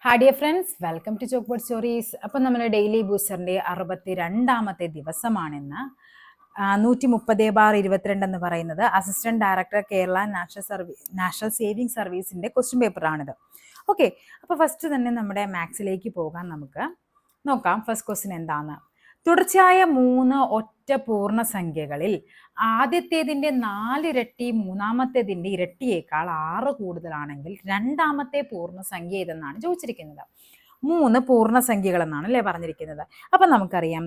Hi dear friends, welcome to Chalkboard Stories. അപ്പം നമ്മുടെ daily ബൂസ്റ്ററിൻ്റെ 62ാമത്തെ ദിവസമാണിന്ന്. 130/22 എന്ന് പറയുന്നത് assistant director Kerala national saving സർവീസിൻ്റെ ക്വസ്റ്റ്യൻ പേപ്പറാണിത്. ഓക്കെ, അപ്പോൾ ഫസ്റ്റ് തന്നെ നമ്മുടെ മാത്സിലേക്ക് പോകാൻ നമുക്ക് നോക്കാം. ഫസ്റ്റ് ക്വസ്റ്റ്യൻ എന്താണെന്ന്. തുടർച്ചയായ 3 ഒറ്റ പൂർണ്ണസംഖ്യകളിൽ ആദ്യത്തേതിൻ്റെ 4 ഇരട്ടി മൂന്നാമത്തേതിൻ്റെ ഇരട്ടിയേക്കാൾ 6 കൂടുതലാണെങ്കിൽ രണ്ടാമത്തെ പൂർണ്ണസംഖ്യ ഏതെന്നാണ് ചോദിച്ചിരിക്കുന്നത്. 3 പൂർണ്ണസംഖ്യകൾ എന്നാണ് അല്ലേ പറഞ്ഞിരിക്കുന്നത്. അപ്പം നമുക്കറിയാം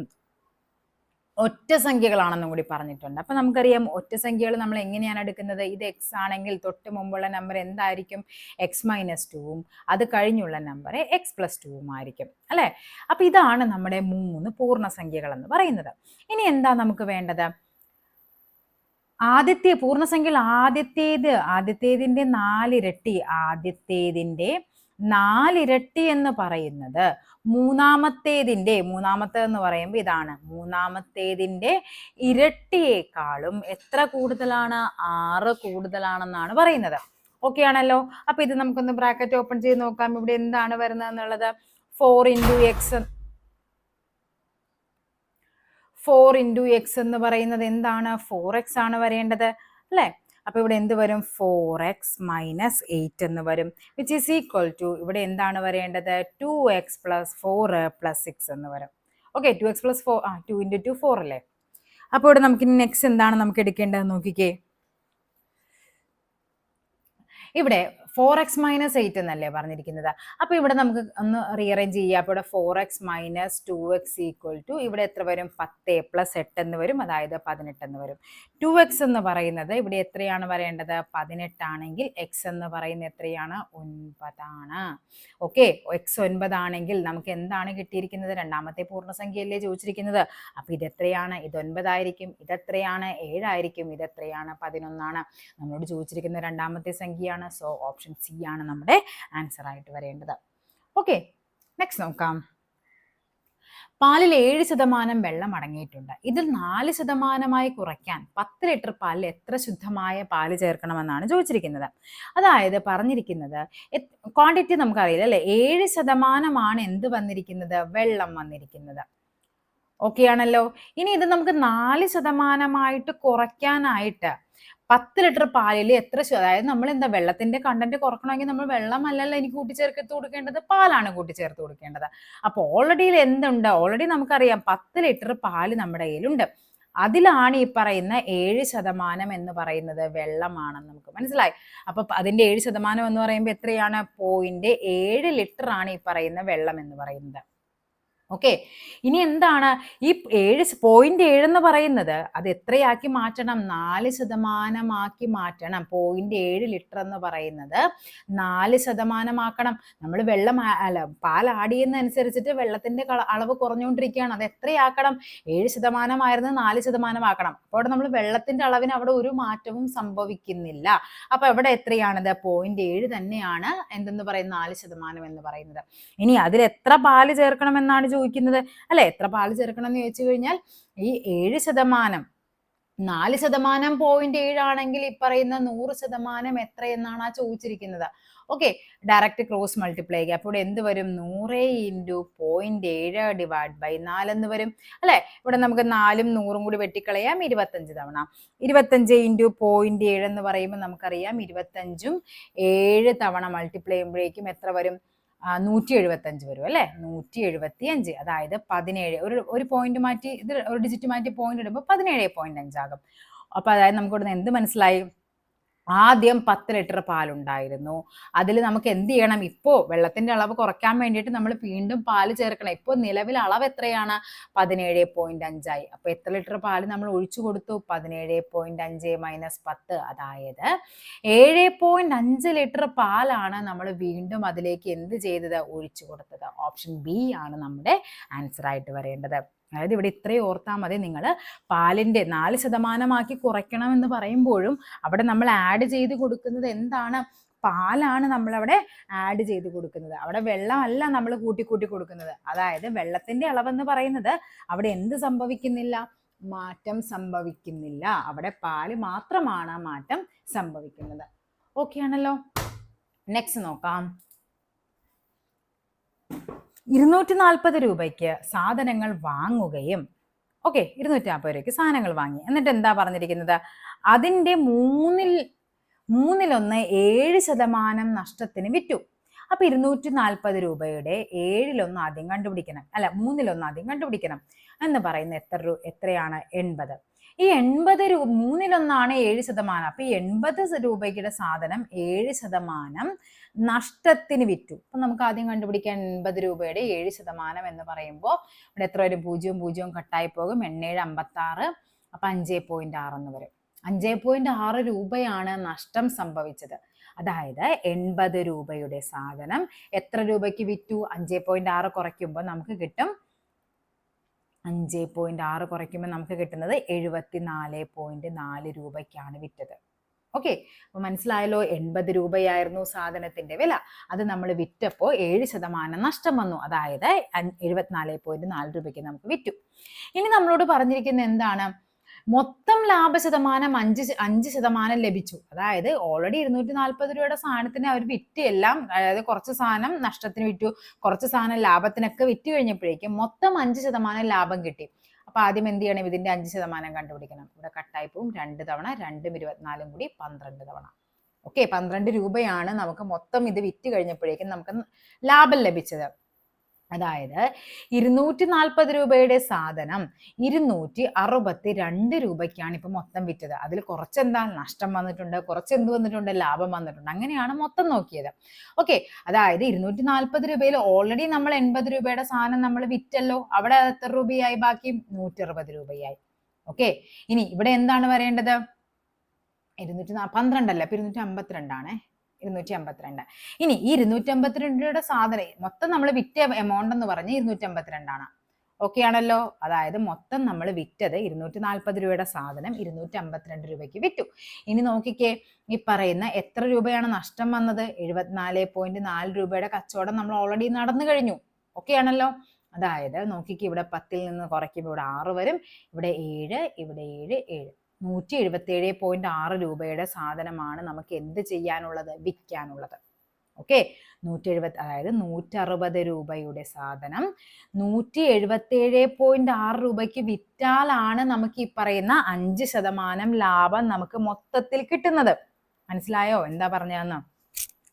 ഒറ്റ സംഖ്യകളാണെന്നും കൂടി പറഞ്ഞിട്ടുണ്ട്. അപ്പം നമുക്കറിയാം ഒറ്റ സംഖ്യകൾ നമ്മൾ എങ്ങനെയാണ് എടുക്കുന്നത്. ഇത് എക്സ് ആണെങ്കിൽ തൊട്ട് മുമ്പുള്ള നമ്പർ എന്തായിരിക്കും? x-2ഉം അത് കഴിഞ്ഞുള്ള നമ്പർ x+2ഉം ആയിരിക്കും അല്ലേ. അപ്പം ഇതാണ് നമ്മുടെ 3 പൂർണ്ണസംഖ്യകൾ എന്ന് പറയുന്നത്. ഇനി എന്താ നമുക്ക് വേണ്ടത്? പൂർണ്ണസംഖ്യയിൽ ആദ്യത്തേതിൻ്റെ 4 ഇരട്ടി, ആദ്യത്തേതിൻ്റെ 4 ഇരട്ടി എന്ന് പറയുന്നത് മൂന്നാമത്തേതെന്ന് പറയുമ്പോൾ ഇതാണ്, മൂന്നാമത്തേതിൻ്റെ ഇരട്ടിയേക്കാളും എത്ര കൂടുതലാണ്? 6 കൂടുതലാണെന്നാണ് പറയുന്നത്. ഓക്കെ ആണല്ലോ. അപ്പൊ ഇത് നമുക്കൊന്ന് ബ്രാക്കറ്റ് ഓപ്പൺ ചെയ്ത് നോക്കാം. ഇവിടെ എന്താണ് വരുന്നത് എന്നുള്ളത്? 4 ഇൻറ്റു എക്സ് എന്ന് പറയുന്നത് എന്താണ്? 4x ആണ് വരേണ്ടത് അല്ലേ. അപ്പൊ ഇവിടെ എന്ത് വരും? 4x - 8 എന്ന് വരും, വിച്ച് ഈസ് ഈക്വൽ ടു ഇവിടെ എന്താണ് വരേണ്ടത്? 2x + 4 + 6 എന്ന് വരും. ഓക്കെ, 2x + 4 2 × 2 4 അല്ലേ. അപ്പോൾ ഇവിടെ നമുക്ക് നെക്സ്റ്റ് എന്താണ് നമുക്ക് എടുക്കേണ്ടത് നോക്കിക്കേ. ഇവിടെ 4x - 8 എന്നല്ലേ പറഞ്ഞിരിക്കുന്നത്. അപ്പോൾ ഇവിടെ നമുക്ക് ഒന്ന് റീഅറേഞ്ച് ചെയ്യാം. അപ്പോൾ ഇവിടെ 4x - 2x = ഇവിടെ എത്ര വരും? 10 + 8 എന്ന് വരും, അതായത് 18 എന്ന് വരും. 2x എന്ന് പറയുന്നത് ഇവിടെ എത്രയാണ് വരേണ്ടത്? 18 ആണെങ്കിൽ x എന്ന് പറയുന്നത് എത്രയാണ്? 9 ആണ്. ഓക്കെ, x 9 ആണെങ്കിൽ നമുക്ക് എന്താണ് കിട്ടിയിരിക്കുന്നത്? രണ്ടാമത്തെ പൂർണ്ണസംഖ്യയല്ലേ ചോദിച്ചിരിക്കുന്നത്. അപ്പോൾ ഇതെത്രയാണ്? ഇത് 9 ആയിരിക്കും. ഇതെത്രയാണ്? 7 ആയിരിക്കും. ഇതെത്രയാണ്? 11 ആണ്. നമ്മളോട് ചോദിച്ചിരിക്കുന്ന രണ്ടാമത്തെ സംഖ്യയാണ്. സോ ഓപ്ഷൻ സി ആണ് നമ്മുടെ ആൻസർ ആയിട്ട് വരേണ്ടത്. ഓക്കെ, നെക്സ്റ്റ് നോക്കാം. പാലിൽ 7% വെള്ളം അടങ്ങിയിട്ടുണ്ട്. ഇതിൽ 4% കുറയ്ക്കാൻ 10 ലിറ്റർ പാലിൽ എത്ര ശുദ്ധമായ പാല് ചേർക്കണമെന്നാണ് ചോദിച്ചിരിക്കുന്നത്. അതായത് പറഞ്ഞിരിക്കുന്നത് ക്വാണ്ടിറ്റി നമുക്കറിയില്ല അല്ലേ. 7% എന്ത് വന്നിരിക്കുന്നത്? വെള്ളം വന്നിരിക്കുന്നത്. ഓക്കെ ആണല്ലോ. ഇനി ഇത് നമുക്ക് 4% കുറയ്ക്കാനായിട്ട് 10 ലിറ്റർ പാലിൽ എത്ര, അതായത് നമ്മൾ എന്താ വെള്ളത്തിന്റെ കണ്ടന്റ് കുറക്കണമെങ്കിൽ നമ്മൾ വെള്ളമല്ലല്ലോ എനിക്ക് കൂട്ടിച്ചേർത്ത് കൊടുക്കേണ്ടത്, പാലാണ് കൂട്ടിച്ചേർത്ത് കൊടുക്കേണ്ടത്. അപ്പോൾ ഓൾറെഡി എന്തുണ്ട്? ഓൾറെഡി നമുക്കറിയാം 10 ലിറ്റർ പാല് നമ്മുടെ കയ്യിലുണ്ട്. അതിലാണ് ഈ പറയുന്ന 7% എന്ന് പറയുന്നത് വെള്ളമാണെന്ന് നമുക്ക് മനസ്സിലായി. അപ്പൊ അതിന്റെ 7% എന്ന് പറയുമ്പോൾ എത്രയാണ്? 0.7 ലിറ്റർ ആണ് ഈ പറയുന്ന വെള്ളം എന്ന് പറയുന്നത്. ഓക്കെ, ഇനി എന്താണ് ഈ 0.7 എന്ന് പറയുന്നത്? അത് എത്രയാക്കി മാറ്റണം? 4% മാറ്റണം. 0.7 ലിറ്റർ എന്ന് പറയുന്നത് 4% ആക്കണം. നമ്മൾ പാൽ ആഡ് ചെയ്യുന്നതനുസരിച്ചിട്ട് വെള്ളത്തിന്റെ അളവ് കുറഞ്ഞുകൊണ്ടിരിക്കുകയാണ്. അത് എത്രയാക്കണം? 7% ആയിരുന്നു 4% ആക്കണം. അപ്പോൾ അവിടെ നമ്മൾ വെള്ളത്തിന്റെ അളവിന് അവിടെ ഒരു മാറ്റവും സംഭവിക്കുന്നില്ല. അപ്പൊ അവിടെ എത്രയാണത്? 0.7 തന്നെയാണ് എന്തെന്ന് പറയുന്നത്? 4% എന്ന് പറയുന്നത്. ഇനി അതിൽ എത്ര പാല് ചേർക്കണം എന്നാണ് ചോദിക്കുന്നത് അല്ലെ. എത്ര പാല് ചേർക്കണം എന്ന് ചോദിച്ചു കഴിഞ്ഞാൽ ഈ 7%, 4% 0.7 ആണെങ്കിൽ ഈ പറയുന്ന 100% എത്ര എന്നാണ് ചോദിച്ചിരിക്കുന്നത്. ഓക്കെ, ഡയറക്റ്റ് ക്രോസ് മൾട്ടിപ്ലൈ ചെയ്യുക. അപ്പോൾ ഇവിടെ എന്ത് വരും? 100 × 0.7 / 4 എന്ന് വരും അല്ലെ. ഇവിടെ നമുക്ക് 4ഉം 100ഉം കൂടി വെട്ടിക്കളയാം. 25 തവണ 25 × 0.7 എന്ന് പറയുമ്പോൾ നമുക്കറിയാം 25ഉം 7 തവണ മൾട്ടിപ്ലൈ ചെയ്യുമ്പോഴേക്കും എത്ര വരും? 175 വരും അല്ലെ. 175, അതായത് 17. ഒരു പോയിന്റ് മാറ്റി, ഇത് ഒരു ഡിജിറ്റ് മാറ്റി പോയിന്റ് ഇടുമ്പോൾ 17.5 ആകും. അപ്പൊ അതായത് നമുക്ക് ഇവിടുന്ന് എന്ത് മനസ്സിലായി? ആദ്യം 10 ലിറ്റർ പാലുണ്ടായിരുന്നു. അതിൽ നമുക്ക് എന്ത് ചെയ്യണം? ഇപ്പോൾ വെള്ളത്തിന്റെ അളവ് കുറയ്ക്കാൻ വേണ്ടിയിട്ട് നമ്മൾ വീണ്ടും പാല് ചേർക്കണം. ഇപ്പോൾ നിലവിൽ അളവ് എത്രയാണ്? 17.5 ആയി. അപ്പോൾ എത്ര ലിറ്റർ പാല് നമ്മൾ ഒഴിച്ചു കൊടുത്തു? 17.5 - 10, അതായത് 7.5 ലിറ്റർ പാലാണ് നമ്മൾ വീണ്ടും അതിലേക്ക് എന്ത് ചെയ്തത്? ഒഴിച്ചു കൊടുത്തത്. ഓപ്ഷൻ ബി ആണ് നമ്മുടെ ആൻസർ ആയിട്ട് വരേണ്ടത്. അതായത് ഇവിടെ ഇത്രയും ഓർത്താൽ മതി. നിങ്ങൾ പാലിന്റെ 4% കുറയ്ക്കണം എന്ന് പറയുമ്പോഴും അവിടെ നമ്മൾ ആഡ് ചെയ്ത് കൊടുക്കുന്നത് എന്താണ്? പാലാണ് നമ്മളവിടെ ആഡ് ചെയ്ത് കൊടുക്കുന്നത്. അവിടെ വെള്ളമല്ല നമ്മൾ കൂട്ടി കൊടുക്കുന്നത്. അതായത് വെള്ളത്തിന്റെ അളവെന്ന് പറയുന്നത് അവിടെ എന്ത് സംഭവിക്കുന്നില്ല? മാറ്റം സംഭവിക്കുന്നില്ല. അവിടെ പാല് മാത്രമാണ് മാറ്റം സംഭവിക്കുന്നത്. ഓക്കെ ആണല്ലോ. നെക്സ്റ്റ് നോക്കാം. 240 രൂപയ്ക്ക് സാധനങ്ങൾ വാങ്ങുകയും, ഓക്കെ, 240 രൂപയ്ക്ക് സാധനങ്ങൾ വാങ്ങി. എന്നിട്ട് എന്താ പറഞ്ഞിരിക്കുന്നത്? അതിൻ്റെ മൂന്നിലൊന്ന് 7% നഷ്ടത്തിന് വിറ്റു. അപ്പൊ 240 രൂപയുടെ 7-1 ആദ്യം കണ്ടുപിടിക്കണം, അല്ല 3-1 ആദ്യം കണ്ടുപിടിക്കണം എന്ന് പറയുന്ന എത്രയാണ്? 80. ഈ 80 രൂപ 3-1 7%. അപ്പൊ ഈ 80 രൂപയുടെ സാധനം 7% നഷ്ടത്തിന് വിറ്റു. അപ്പൊ നമുക്ക് ആദ്യം കണ്ടുപിടിക്കാൻ 80 രൂപയുടെ 7% എന്ന് പറയുമ്പോൾ ഇവിടെ എത്ര വരും? 0 കട്ടായി പോകും. 8 56. അപ്പൊ 5.6 എന്ന് വരും. 5.6 രൂപയാണ് നഷ്ടം സംഭവിച്ചത്. അതായത് 80 രൂപയുടെ സാധനം എത്ര രൂപയ്ക്ക് വിറ്റു? 5.6 കുറയ്ക്കുമ്പോൾ നമുക്ക് കിട്ടും 5.6 കുറയ്ക്കുമ്പോൾ നമുക്ക് കിട്ടുന്നത് 74.4 രൂപയ്ക്കാണ് വിറ്റത്. ഓക്കെ, അപ്പൊ മനസ്സിലായല്ലോ? 80 രൂപയായിരുന്നു സാധനത്തിന്റെ വില. അത് നമ്മൾ വിറ്റപ്പോൾ 7% നഷ്ടം വന്നു. അതായത് 74.4 രൂപയ്ക്ക് നമുക്ക് വിറ്റു. ഇനി നമ്മളോട് പറഞ്ഞിരിക്കുന്നത് എന്താണ്? മൊത്തം ലാഭശതമാനം 5% ലഭിച്ചു. അതായത് ഓൾറെഡി 240 രൂപയുടെ സാധനത്തിന് അവർ വിറ്റ് എല്ലാം, അതായത് കുറച്ച് സാധനം നഷ്ടത്തിന് വിറ്റു, കുറച്ച് സാധനം ലാഭത്തിനൊക്കെ വിറ്റ് കഴിഞ്ഞപ്പോഴേക്കും മൊത്തം 5% ലാഭം കിട്ടി. അപ്പൊ ആദ്യം എന്ത് ചെയ്യണം? ഇതിന്റെ 5% കണ്ടുപിടിക്കണം. ഇവിടെ കട്ടായി പോവും. 2 തവണ 2 24 കൂടി 12 തവണ. ഓക്കെ, 12 രൂപയാണ് നമുക്ക് മൊത്തം ഇത് വിറ്റ് കഴിഞ്ഞപ്പോഴേക്കും നമുക്ക് ലാഭം ലഭിച്ചത്. അതായത് 240 രൂപയുടെ സാധനം 262 രൂപയ്ക്കാണ് ഇപ്പൊ മൊത്തം വിറ്റത്. അതിൽ കുറച്ചെന്താ നഷ്ടം വന്നിട്ടുണ്ട്, കുറച്ച് എന്ത് വന്നിട്ടുണ്ട്? ലാഭം വന്നിട്ടുണ്ട്. അങ്ങനെയാണ് മൊത്തം നോക്കിയത്. ഓക്കെ, അതായത് 240 രൂപയിൽ ഓൾറെഡി നമ്മൾ 80 രൂപയുടെ സാധനം നമ്മൾ വിറ്റല്ലോ. അവിടെ എത്ര രൂപയായി? ബാക്കി 160 രൂപയായി. ഓക്കെ, ഇനി ഇവിടെ എന്താണ് വരേണ്ടത്? 212 അല്ല, ഇപ്പൊ 252 252. ഇനി ഈ 252 സാധനം മൊത്തം നമ്മൾ വിറ്റ എമൗണ്ട് എന്ന് പറഞ്ഞ് 252. ഓക്കെ ആണല്ലോ? അതായത് മൊത്തം നമ്മൾ വിറ്റത് 240 രൂപയുടെ സാധനം 252 രൂപയ്ക്ക് വിറ്റു. ഇനി നോക്കിക്കേ, ഈ പറയുന്ന എത്ര രൂപയാണ് നഷ്ടം വന്നത്? 74.4 രൂപയുടെ കച്ചവടം നമ്മൾ ഓൾറെഡി നടന്നു കഴിഞ്ഞു. ഓക്കെ ആണല്ലോ? അതായത് നോക്കിക്കേ, ഇവിടെ 10-ൽ നിന്ന് കുറയ്ക്കുമ്പോൾ ഇവിടെ 6 വരും, ഇവിടെ 7, ഇവിടെ 7, 7. 177.6 രൂപയുടെ സാധനമാണ് നമുക്ക് എന്ത് ചെയ്യാനുള്ളത്? വിൽക്കാനുള്ളത്. ഓക്കെ, 170, അതായത് 160 രൂപയുടെ സാധനം 177.6 രൂപയ്ക്ക് വിറ്റാലാണ് നമുക്ക് ഈ പറയുന്ന 5% ലാഭം നമുക്ക് മൊത്തത്തിൽ കിട്ടുന്നത്. മനസ്സിലായോ എന്താ പറഞ്ഞതെന്ന്?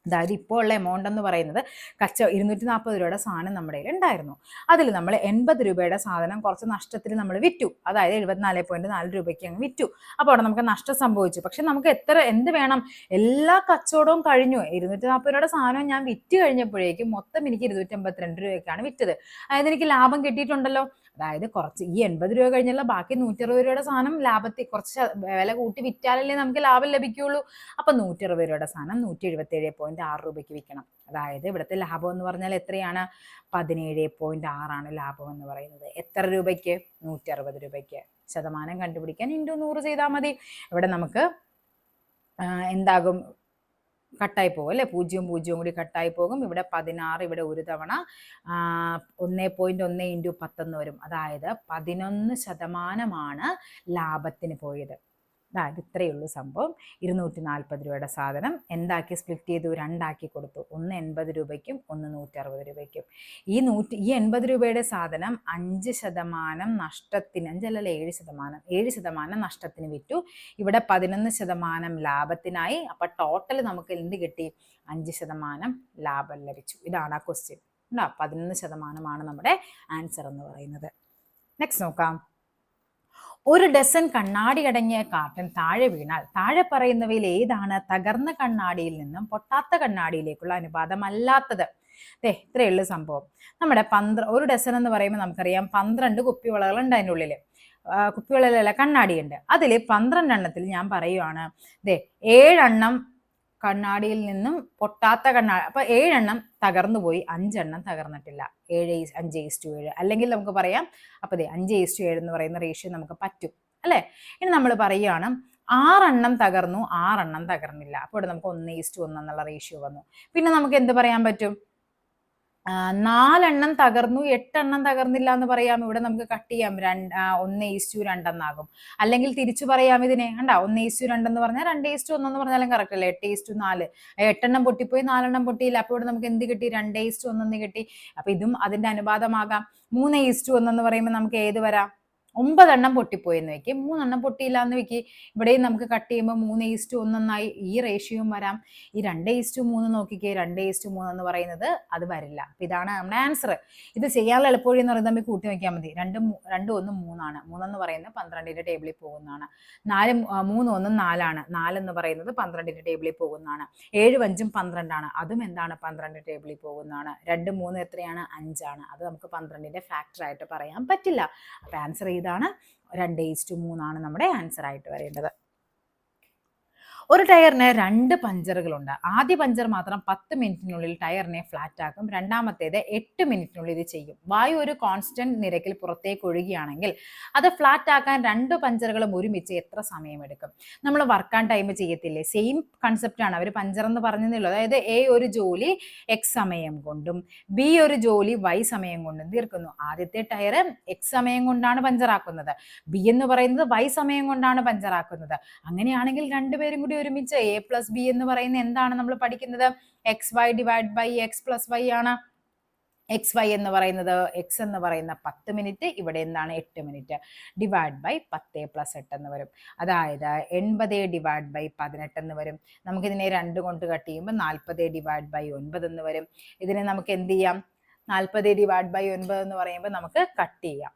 അതായത് ഇപ്പോൾ ഉള്ള എമൗണ്ട് എന്ന് പറയുന്നത് 240 രൂപയുടെ സാധനം നമ്മുടെ കയ്യിൽ ഉണ്ടായിരുന്നു. അതിൽ നമ്മൾ 80 രൂപയുടെ സാധനം കുറച്ച് നഷ്ടത്തിൽ നമ്മൾ വിറ്റു. അതായത് 74.4 രൂപയ്ക്ക് അങ്ങ് വിറ്റു. അപ്പോൾ അവിടെ നമുക്ക് നഷ്ടം സംഭവിച്ചു. പക്ഷെ നമുക്ക് എന്ത് വേണം? എല്ലാ കച്ചവടവും കഴിഞ്ഞു. 240 രൂപയുടെ സാധനം ഞാൻ വിറ്റ് കഴിഞ്ഞപ്പോഴേക്കും മൊത്തം എനിക്ക് 252 രൂപയ്ക്കാണ് വിറ്റത്. അതായത് എനിക്ക് ലാഭം കിട്ടിയിട്ടുണ്ടല്ലോ. അതായത് കുറച്ച് ഈ 80 രൂപ കഴിഞ്ഞുള്ള ബാക്കി 160 രൂപയുടെ സാധനം ലാഭത്തിൽ കുറച്ച് വില കൂട്ടി വിറ്റാലല്ലേ നമുക്ക് ലാഭം ലഭിക്കുകയുള്ളൂ. അപ്പൊ 160 രൂപയുടെ സാധനം 177.6 രൂപയ്ക്ക് വിൽക്കണം. അതായത് ഇവിടുത്തെ ലാഭം എന്ന് പറഞ്ഞാൽ എത്രയാണ്? 17.6 ലാഭം എന്ന് പറയുന്നത്. എത്ര രൂപയ്ക്ക്? 160 രൂപയ്ക്ക്. ശതമാനം കണ്ടുപിടിക്കാൻ × 100 ചെയ്താൽ മതി. ഇവിടെ നമുക്ക് എന്താകും? കട്ടായി പോകും അല്ലേ? 0 കൂടി കട്ടായി പോകും. ഇവിടെ 16, ഇവിടെ ഒരു തവണ 1.1 × 10 വരും. അതായത് 11% ലാഭത്തിന് പോയത്. അതായത് ഇത്രയേ ഉള്ളൂ സംഭവം. 240 രൂപയുടെ സാധനം എന്താക്കി സ്പ്ലിറ്റ് ചെയ്തു? 2 ആക്കി കൊടുത്തു. ഒന്ന് 80 രൂപയ്ക്കും ഒന്ന് 160 രൂപയ്ക്കും. ഈ 80 രൂപയുടെ സാധനം 5% നഷ്ടത്തിന്, 7% നഷ്ടത്തിന് വിറ്റു. ഇവിടെ 11% ലാഭത്തിനായി. അപ്പൊ ടോട്ടൽ നമുക്ക് എന്ത് കിട്ടി? 5% ലാഭം ലഭിച്ചു. ഇതാണ് ആ ക്വസ്റ്റ്യൻ. 11% നമ്മുടെ ആൻസർ എന്ന് പറയുന്നത്. നെക്സ്റ്റ് നോക്കാം. ഒരു ഡസൻ കണ്ണാടി അടങ്ങിയ കാർട്ടൺ താഴെ വീണാൽ താഴെ പറയുന്നവയിൽ ഏതാണ് തകർന്ന കണ്ണാടിയിൽ നിന്നും പൊട്ടാത്ത കണ്ണാടിയിലേക്കുള്ള അനുപാതമല്ലാത്തത്? ഇത്രയേ ഉള്ളൂ സംഭവം. നമ്മുടെ ഒരു ഡസൻ എന്ന് പറയുമ്പോൾ നമുക്കറിയാം 12 കുപ്പിവളകളുണ്ട് അതിൻ്റെ ഉള്ളിൽ. കുപ്പിവളയിലല്ല, കണ്ണാടിയുണ്ട്. അതിൽ 12 എണ്ണത്തിൽ ഞാൻ പറയുവാണ് 7 എണ്ണം കണ്ണാടിയിൽ നിന്നും പൊട്ടാത്ത കണ്ണാടി. അപ്പൊ 7 എണ്ണം തകർന്നു പോയി, 5 എണ്ണം തകർന്നിട്ടില്ല. 5:7. അല്ലെങ്കിൽ നമുക്ക് പറയാം, അപ്പൊ 5:7 എന്ന് പറയുന്ന റേഷ്യോ നമുക്ക് പറ്റും അല്ലെ? ഇനി നമ്മൾ പറയുകയാണ് 6 എണ്ണം തകർന്നു, 6 എണ്ണം തകർന്നില്ല. അപ്പോൾ ഇവിടെ നമുക്ക് 1:1 എന്നുള്ള റേഷ്യോ വന്നു. പിന്നെ നമുക്ക് എന്ത് പറയാൻ പറ്റും? 4 തകർന്നു, 8 തകർന്നില്ല എന്ന് പറയാം. ഇവിടെ നമുക്ക് കട്ട് ചെയ്യാം. 1:2 എന്നാകും. അല്ലെങ്കിൽ തിരിച്ചു പറയാം ഇതിനെ. കണ്ടോ, 1:2 എന്ന് പറഞ്ഞാൽ 2:1 എന്ന് പറഞ്ഞാലും കറക്റ്റ് അല്ലേ? 8:4. 8 പൊട്ടിപ്പോയി, 4 പൊട്ടിയില്ല. അപ്പോൾ ഇവിടെ നമുക്ക് എന്ത് കിട്ടി? 2:1 എന്ന് കിട്ടി. അപ്പൊ ഇതും അതിന്റെ അനുപാതമാകാം. 3:1 എന്ന് പറയുമ്പോൾ നമുക്ക് ഏത് വരാം? 9 പൊട്ടിപ്പോയി എന്ന് വെക്കും. 3 പൊട്ടിയില്ല എന്ന് വെക്കി. ഇവിടെയും നമുക്ക് കട്ട് ചെയ്യുമ്പോൾ 3:1 എന്നായി. ഈ റേഷ്യോയും വരാം. ഈ 2:3 നോക്കിക്കേ. 2:3 എന്ന് പറയുന്നത് അത് വരില്ല. അപ്പൊ ഇതാണ് നമ്മുടെ ആൻസർ. ഇത് ചെയ്യാനുള്ള എളുപ്പവഴി എന്ന് പറയുന്നത് തമ്മിൽ കൂട്ടി വയ്ക്കാൻ മതി. 2 1 3 3 എന്ന് പറയുന്നത് 12ന്റെ ടേബിളിൽ പോകുന്നതാണ്. 4 3 1 4 4 എന്ന് പറയുന്നത് 12ന്റെ ടേബിളിൽ പോകുന്നതാണ്. 7 5 12 അതും എന്താണ്? 12ന്റെ ടേബിളിൽ പോകുന്നതാണ്. 2 3 എത്രയാണ്? 5 അത് നമുക്ക് 12ന്റെ ഫാക്ടർ ആയിട്ട് പറയാൻ പറ്റില്ല. അപ്പൊ ആൻസർ ഇതാണ്. 2:3 നമ്മുടെ ആൻസർ ആയിട്ട് വരേണ്ടത്. ഒരു ടയറിന് 2 പഞ്ചറുകളുണ്ട്. ആദ്യ പഞ്ചർ മാത്രം 10 മിനിറ്റിനുള്ളിൽ ടയറിനെ ഫ്ലാറ്റ് ആക്കും. രണ്ടാമത്തേത് 8 മിനിറ്റിനുള്ളിൽ ഇത് ചെയ്യും. വായു ഒരു കോൺസ്റ്റന്റ് നിരക്കിൽ പുറത്തേക്ക് ഒഴുകുകയാണെങ്കിൽ അത് ഫ്ലാറ്റ് ആക്കാൻ 2 പഞ്ചറുകളും ഒരുമിച്ച് എത്ര സമയമെടുക്കും? നമ്മൾ വർക്ക് ആൻഡ് ടൈം ചെയ്യത്തില്ലേ? സെയിം കൺസെപ്റ്റ് ആണ്. അവർ പഞ്ചർ എന്ന് പറഞ്ഞതേ. അതായത് എ ഒരു ജോലി എക്സ് സമയം കൊണ്ടും ബി ഒരു ജോലി വൈ സമയം കൊണ്ടും തീർക്കുന്നു. ആദ്യത്തെ ടയർ എക്സ് സമയം കൊണ്ടാണ് പഞ്ചറാക്കുന്നത്. ബി എന്ന് പറയുന്നത് വൈ സമയം കൊണ്ടാണ് പഞ്ചറാക്കുന്നത്. അങ്ങനെയാണെങ്കിൽ രണ്ടുപേരും കൂടി ഒരുമിച്ച് എ പ്ലസ് ബി എന്ന് പറയുന്നത് എന്താണ് നമ്മൾ പഠിക്കുന്നത്? X y divide by x plus y ആണ്. എക്സ് വൈ എന്ന് പറയുന്നത് എക്സ് എന്ന് പറയുന്ന 10 മിനിറ്റ്, ഇവിടെ എന്താണ്? 8 മിനിറ്റ് ഡിവൈഡ് ബൈ 10 + 8 എന്ന് വരും. അതായത് 80 ഡിവൈഡ് ബൈ 18 എന്ന് വരും. നമുക്കിതിനെ 2 കൊണ്ട് കട്ട് ചെയ്യുമ്പോൾ 40 ഡിവൈഡ് ബൈ 9 എന്ന് വരും. ഇതിനെ നമുക്ക് എന്ത് ചെയ്യാം? 40 ഡിവൈഡ് ബൈ 9 എന്ന് പറയുമ്പോൾ നമുക്ക് കട്ട് ചെയ്യാം.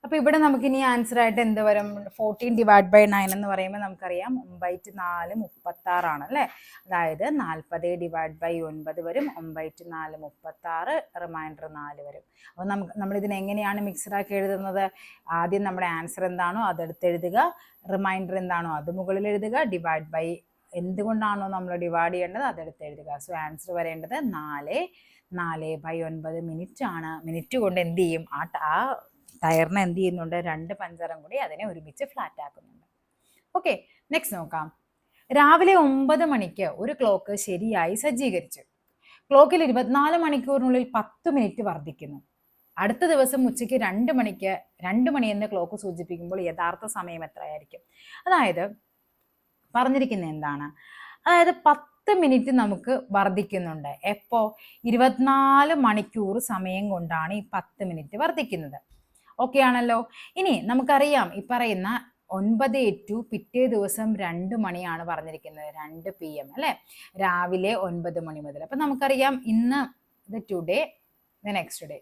അപ്പൊ ഇവിടെ നമുക്ക് ഇനി ആൻസർ ആയിട്ട് എന്ത് വരും? 14 ഡിവൈഡ് ബൈ 9 എന്ന് പറയുമ്പോൾ നമുക്കറിയാം 9×4 36 അല്ലേ? അതായത് 40 ഡിവൈഡ് ബൈ 9 വരും. 9×4 36, റിമൈൻഡർ 4 വരും. അപ്പോൾ നമ്മൾ ഇതിനെ എങ്ങനെയാണ് മിക്സഡ് ആക്കി എഴുതുന്നത്? ആദ്യം നമ്മുടെ ആൻസർ എന്താണോ അതെടുത്ത് എഴുതുക, റിമൈൻഡർ എന്താണോ അത് മുകളിൽ എഴുതുക, ഡിവൈഡ് ബൈ എന്തുകൊണ്ടാണോ നമ്മൾ ഡിവൈഡ് ചെയ്യേണ്ടത് അതെടുത്ത് എഴുതുക. സോ ആൻസർ വരേണ്ടത് 4/9 മിനിറ്റ് ആണ്. മിനിറ്റ് കൊണ്ട് എന്ത് ചെയ്യും? ആ ടയറിനെ എന്ത് ചെയ്യുന്നുണ്ട്? 2 പഞ്ചറും കൂടി അതിനെ ഒരുമിച്ച് ഫ്ലാറ്റ് ആക്കുന്നുണ്ട്. ഓക്കെ, നെക്സ്റ്റ് നോക്കാം. രാവിലെ 9 മണിക്ക് ഒരു ക്ലോക്ക് ശരിയായി സജ്ജീകരിച്ചു. ക്ലോക്കിൽ 24 മണിക്കൂറിനുള്ളിൽ 10 മിനിറ്റ് വർദ്ധിക്കുന്നു. അടുത്ത ദിവസം ഉച്ചയ്ക്ക് 2 മണിക്ക് 2 മണി എന്ന് ക്ലോക്ക് സൂചിപ്പിക്കുമ്പോൾ യഥാർത്ഥ സമയം എത്രയായിരിക്കും? അതായത് പറഞ്ഞിരിക്കുന്നത് എന്താണ്? അതായത് 10 മിനിറ്റ് നമുക്ക് വർദ്ധിക്കുന്നുണ്ട്. എപ്പോ? 24 മണിക്കൂർ സമയം കൊണ്ടാണ് ഈ 10 മിനിറ്റ് വർദ്ധിക്കുന്നത്. ഓക്കെ ആണല്ലോ. ഇനി നമുക്കറിയാം ഈ പറയുന്ന 9 ടു പിറ്റേ ദിവസം 2 മണിയാണ് പറഞ്ഞിരിക്കുന്നത്. 2 PM അല്ലെ? രാവിലെ 9 മണി മുതൽ. അപ്പൊ നമുക്കറിയാം ഇന്ന് ടുഡേ, നെക്സ്റ്റ് ഡേ.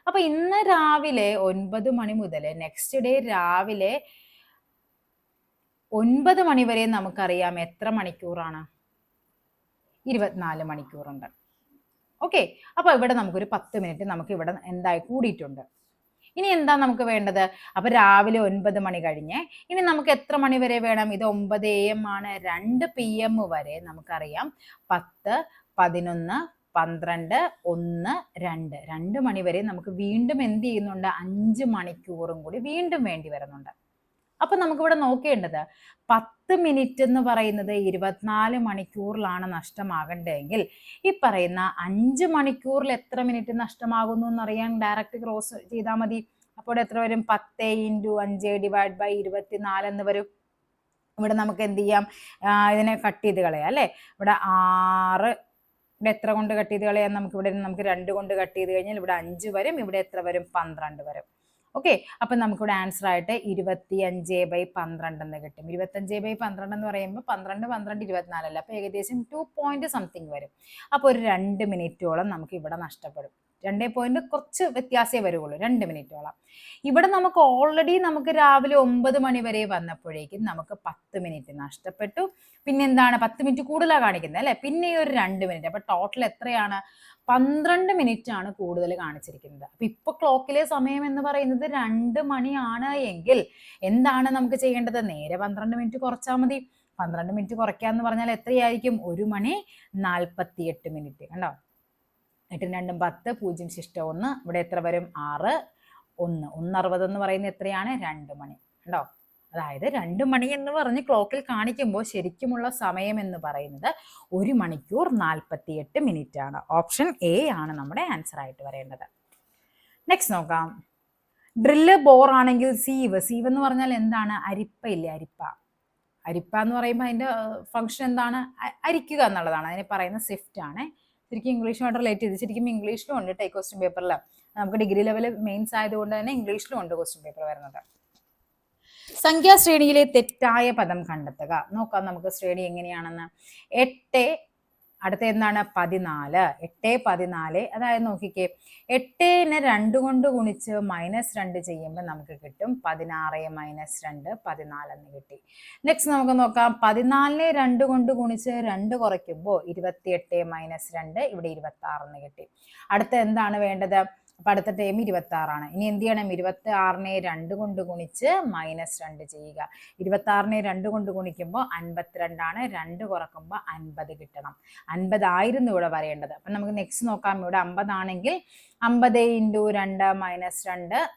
അപ്പൊ ഇന്ന് രാവിലെ 9 മണി മുതൽ നെക്സ്റ്റ് ഡേ രാവിലെ 9 മണി വരെ നമുക്കറിയാം എത്ര മണിക്കൂറാണ്? 24 മണിക്കൂറുണ്ട്. ഓക്കെ, അപ്പൊ ഇവിടെ നമുക്കൊരു 10 മിനിറ്റ് നമുക്ക് ഇവിടെ എന്തായി കൂടിയിട്ടുണ്ട്. ഇനി എന്താ നമുക്ക് വേണ്ടത്? അപ്പൊ രാവിലെ 9 മണി കഴിഞ്ഞ് ഇനി നമുക്ക് എത്ര മണി വരെ വേണം? ഇത് 9 AM ആണ്. 2 PM വരെ നമുക്കറിയാം 10, 11, 12, 1, 2 2 മണി വരെ നമുക്ക് വീണ്ടും എന്ത് ചെയ്യുന്നുണ്ട്? 5 മണിക്കൂറും കൂടി വീണ്ടും വേണ്ടി വരുന്നുണ്ട്. അപ്പൊ നമുക്കിവിടെ നോക്കേണ്ടത് 10 മിനിറ്റ് എന്ന് പറയുന്നത് 24 മണിക്കൂറിലാണ് നഷ്ടമാകേണ്ടതെങ്കിൽ ഈ പറയുന്ന 5 മണിക്കൂറിൽ എത്ര മിനിറ്റ് നഷ്ടമാകുന്നു എന്നറിയാൻ ഡയറക്റ്റ് ക്രോസ് ചെയ്താൽ മതി. അപ്പോൾ എത്ര വരും? 10 × 5 ഡിവൈഡ് ബൈ 24 എന്ന് വരും. ഇവിടെ നമുക്ക് എന്ത് ചെയ്യാം? ഇതിനെ കട്ട് ചെയ്ത് കളയാം അല്ലേ? ഇവിടെ 6 ഇവിടെ എത്ര കൊണ്ട് കട്ട് ചെയ്ത് കളയാം? നമുക്ക് 2 കൊണ്ട് കട്ട് ചെയ്ത് കഴിഞ്ഞാൽ ഇവിടെ 5 വരും. ഇവിടെ എത്ര വരും? 12 വരും. ഓക്കെ, അപ്പൊ നമുക്കിവിടെ ആൻസർ ആയിട്ട് 25/12 എന്ന് കിട്ടും. 25/12 എന്ന് പറയുമ്പോൾ 12 12 24 അല്ല. അപ്പൊ ഏകദേശം 2 പോയിന്റ് സംതിങ് വരും. അപ്പൊ ഒരു 2 മിനിറ്റോളം നമുക്ക് ഇവിടെ നഷ്ടപ്പെടും. 2 പോയിന്റ് കുറച്ച് വ്യത്യാസമേ വരുള്ളൂ. 2 മിനിറ്റോളം. ഇവിടെ നമുക്ക് ഓൾറെഡി നമുക്ക് രാവിലെ 9 മണി വരെ വന്നപ്പോഴേക്കും നമുക്ക് 10 മിനിറ്റ് നഷ്ടപ്പെട്ടു. പിന്നെ എന്താണ്? 10 മിനിറ്റ് കൂടുതലാണ് കാണിക്കുന്നത് അല്ലെ? പിന്നെ ഒരു 2 മിനിറ്റ്. അപ്പൊ ടോട്ടൽ എത്രയാണ്? 12 മിനിറ്റ് ആണ് കൂടുതൽ കാണിച്ചിരിക്കുന്നത്. അപ്പൊ ഇപ്പൊ ക്ലോക്കിലെ സമയം എന്ന് പറയുന്നത് 2 മണിയാണ് എങ്കിൽ എന്താണ് നമുക്ക് ചെയ്യേണ്ടത്? നേരെ 12 മിനിറ്റ് കുറച്ചാൽ മതി. 12 മിനിറ്റ് കുറയ്ക്കാന്ന് പറഞ്ഞാൽ എത്രയായിരിക്കും? 1 മണി 48 മിനിറ്റ്. കണ്ടോ? 8 2 10, 0 ശിഷ്ട 1. ഇവിടെ എത്ര വരും? 6 1 1:60 എന്ന് പറയുന്നത് എത്രയാണ്? 2 മണി. കണ്ടോ? അതായത് 2 മണി എന്ന് പറഞ്ഞ് ക്ലോക്കിൽ കാണിക്കുമ്പോൾ ശരിക്കുമുള്ള സമയം എന്ന് പറയുന്നത് 1 മണിക്കൂർ 48 മിനിറ്റ് ആണ്. ഓപ്ഷൻ എ ആണ് നമ്മുടെ ആൻസർ ആയിട്ട് വരേണ്ടത്. നെക്സ്റ്റ് നോക്കാം. ഡ്രില്ല് ബോർ ആണെങ്കിൽ സീവ് എന്ന് പറഞ്ഞാൽ എന്താണ്? അരിപ്പ ഇല്ലേ, അരിപ്പ. അരിപ്പ എന്ന് പറയുമ്പോൾ അതിന്റെ ഫംഗ്ഷൻ എന്താണ്? അരിക്കുക എന്നുള്ളതാണ്. അതിനെ പറയുന്ന സ്വിഫ്റ്റ് ആണ്. ശരിക്കും ഇംഗ്ലീഷുമായിട്ട് റിലേറ്റ് ചെയ്ത് ശരിക്കും ഇംഗ്ലീഷിലും ഉണ്ട് ക്വസ്റ്റ്യൻ പേപ്പറിൽ. നമുക്ക് ഡിഗ്രി ലെവൽ മെയിൻസ് ആയതുകൊണ്ട് തന്നെ ഇംഗ്ലീഷിലും ഉണ്ട് ക്വസ്റ്റ്യൻ പേപ്പർ വരുന്നത്. സംഖ്യാശ്രേണിയിലെ തെറ്റായ പദം കണ്ടെത്തുക. നോക്കാം നമുക്ക് ശ്രേണി എങ്ങനെയാണെന്ന്. 8, അടുത്ത എന്താണ്? 14. 8, 14. അതായത് നോക്കിക്കേ, 8നെ 2 കൊണ്ട് ഗുണിച്ച് -2 ചെയ്യുമ്പോൾ നമുക്ക് കിട്ടും 16 - 2 14 എന്ന് കിട്ടി. നെക്സ്റ്റ് നമുക്ക് നോക്കാം. 14നെ 2 കൊണ്ട് ഗുണിച്ച് 2 കുറയ്ക്കുമ്പോൾ 28 - 2 ഇവിടെ 26 എന്ന് കിട്ടി. അടുത്ത എന്താണ് വേണ്ടത്? അപ്പൊ അടുത്ത ടൈം 26 ആണ്. ഇനി എന്ത് ചെയ്യണം? 26നെ 2 കൊണ്ട് ഗുണിച്ച് -2 ചെയ്യുക. 26നെ 2 കൊണ്ട് ഗുണിക്കുമ്പോൾ 52 ആണ്. 2 കുറക്കുമ്പോൾ 50 കിട്ടണം. 50 ആയിരുന്നു ഇവിടെ വരേണ്ടത്. അപ്പൊ നമുക്ക് നെക്സ്റ്റ് നോക്കാം. ഇവിടെ 50 ആണെങ്കിൽ 50 × 2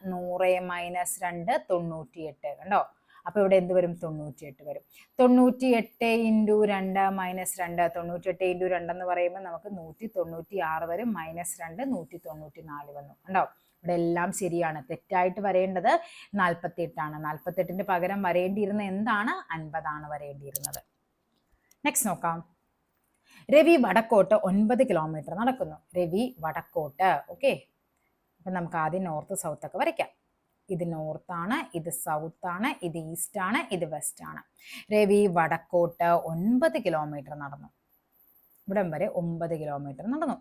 -2 100 - 2 98. കണ്ടോ? അപ്പൊ ഇവിടെ എന്ത് വരും? 98 വരും. 98 × 2 -2 98 × 2 എന്ന് പറയുമ്പോൾ നമുക്ക് 196 വരും. -2 194 വന്നു. കണ്ടോ? ഇവിടെ എല്ലാം ശരിയാണ്. തെറ്റായിട്ട് വരേണ്ടത് 48 ആണ്. 48ന്റെ പകരം വരേണ്ടിയിരുന്ന എന്താണ്? 50 ആണ് വരേണ്ടിയിരുന്നത്. നെക്സ്റ്റ് നോക്കാം. രവി വടക്കോട്ട് 9 കിലോമീറ്റർ നടക്കുന്നു. രവി വടക്കോട്ട്. ഓക്കെ, അപ്പൊ നമുക്ക് ആദ്യം നോർത്ത് സൗത്ത് ഒക്കെ വരയ്ക്കാം. ഇത് നോർത്താണ്, ഇത് സൗത്ത് ആണ്, ഇത് ഈസ്റ്റ് ആണ്, ഇത് വെസ്റ്റ് ആണ്. രവി വടക്കോട്ട് 9 കിലോമീറ്റർ നടന്നു. ഇവിടം വരെ 9 കിലോമീറ്റർ നടന്നു.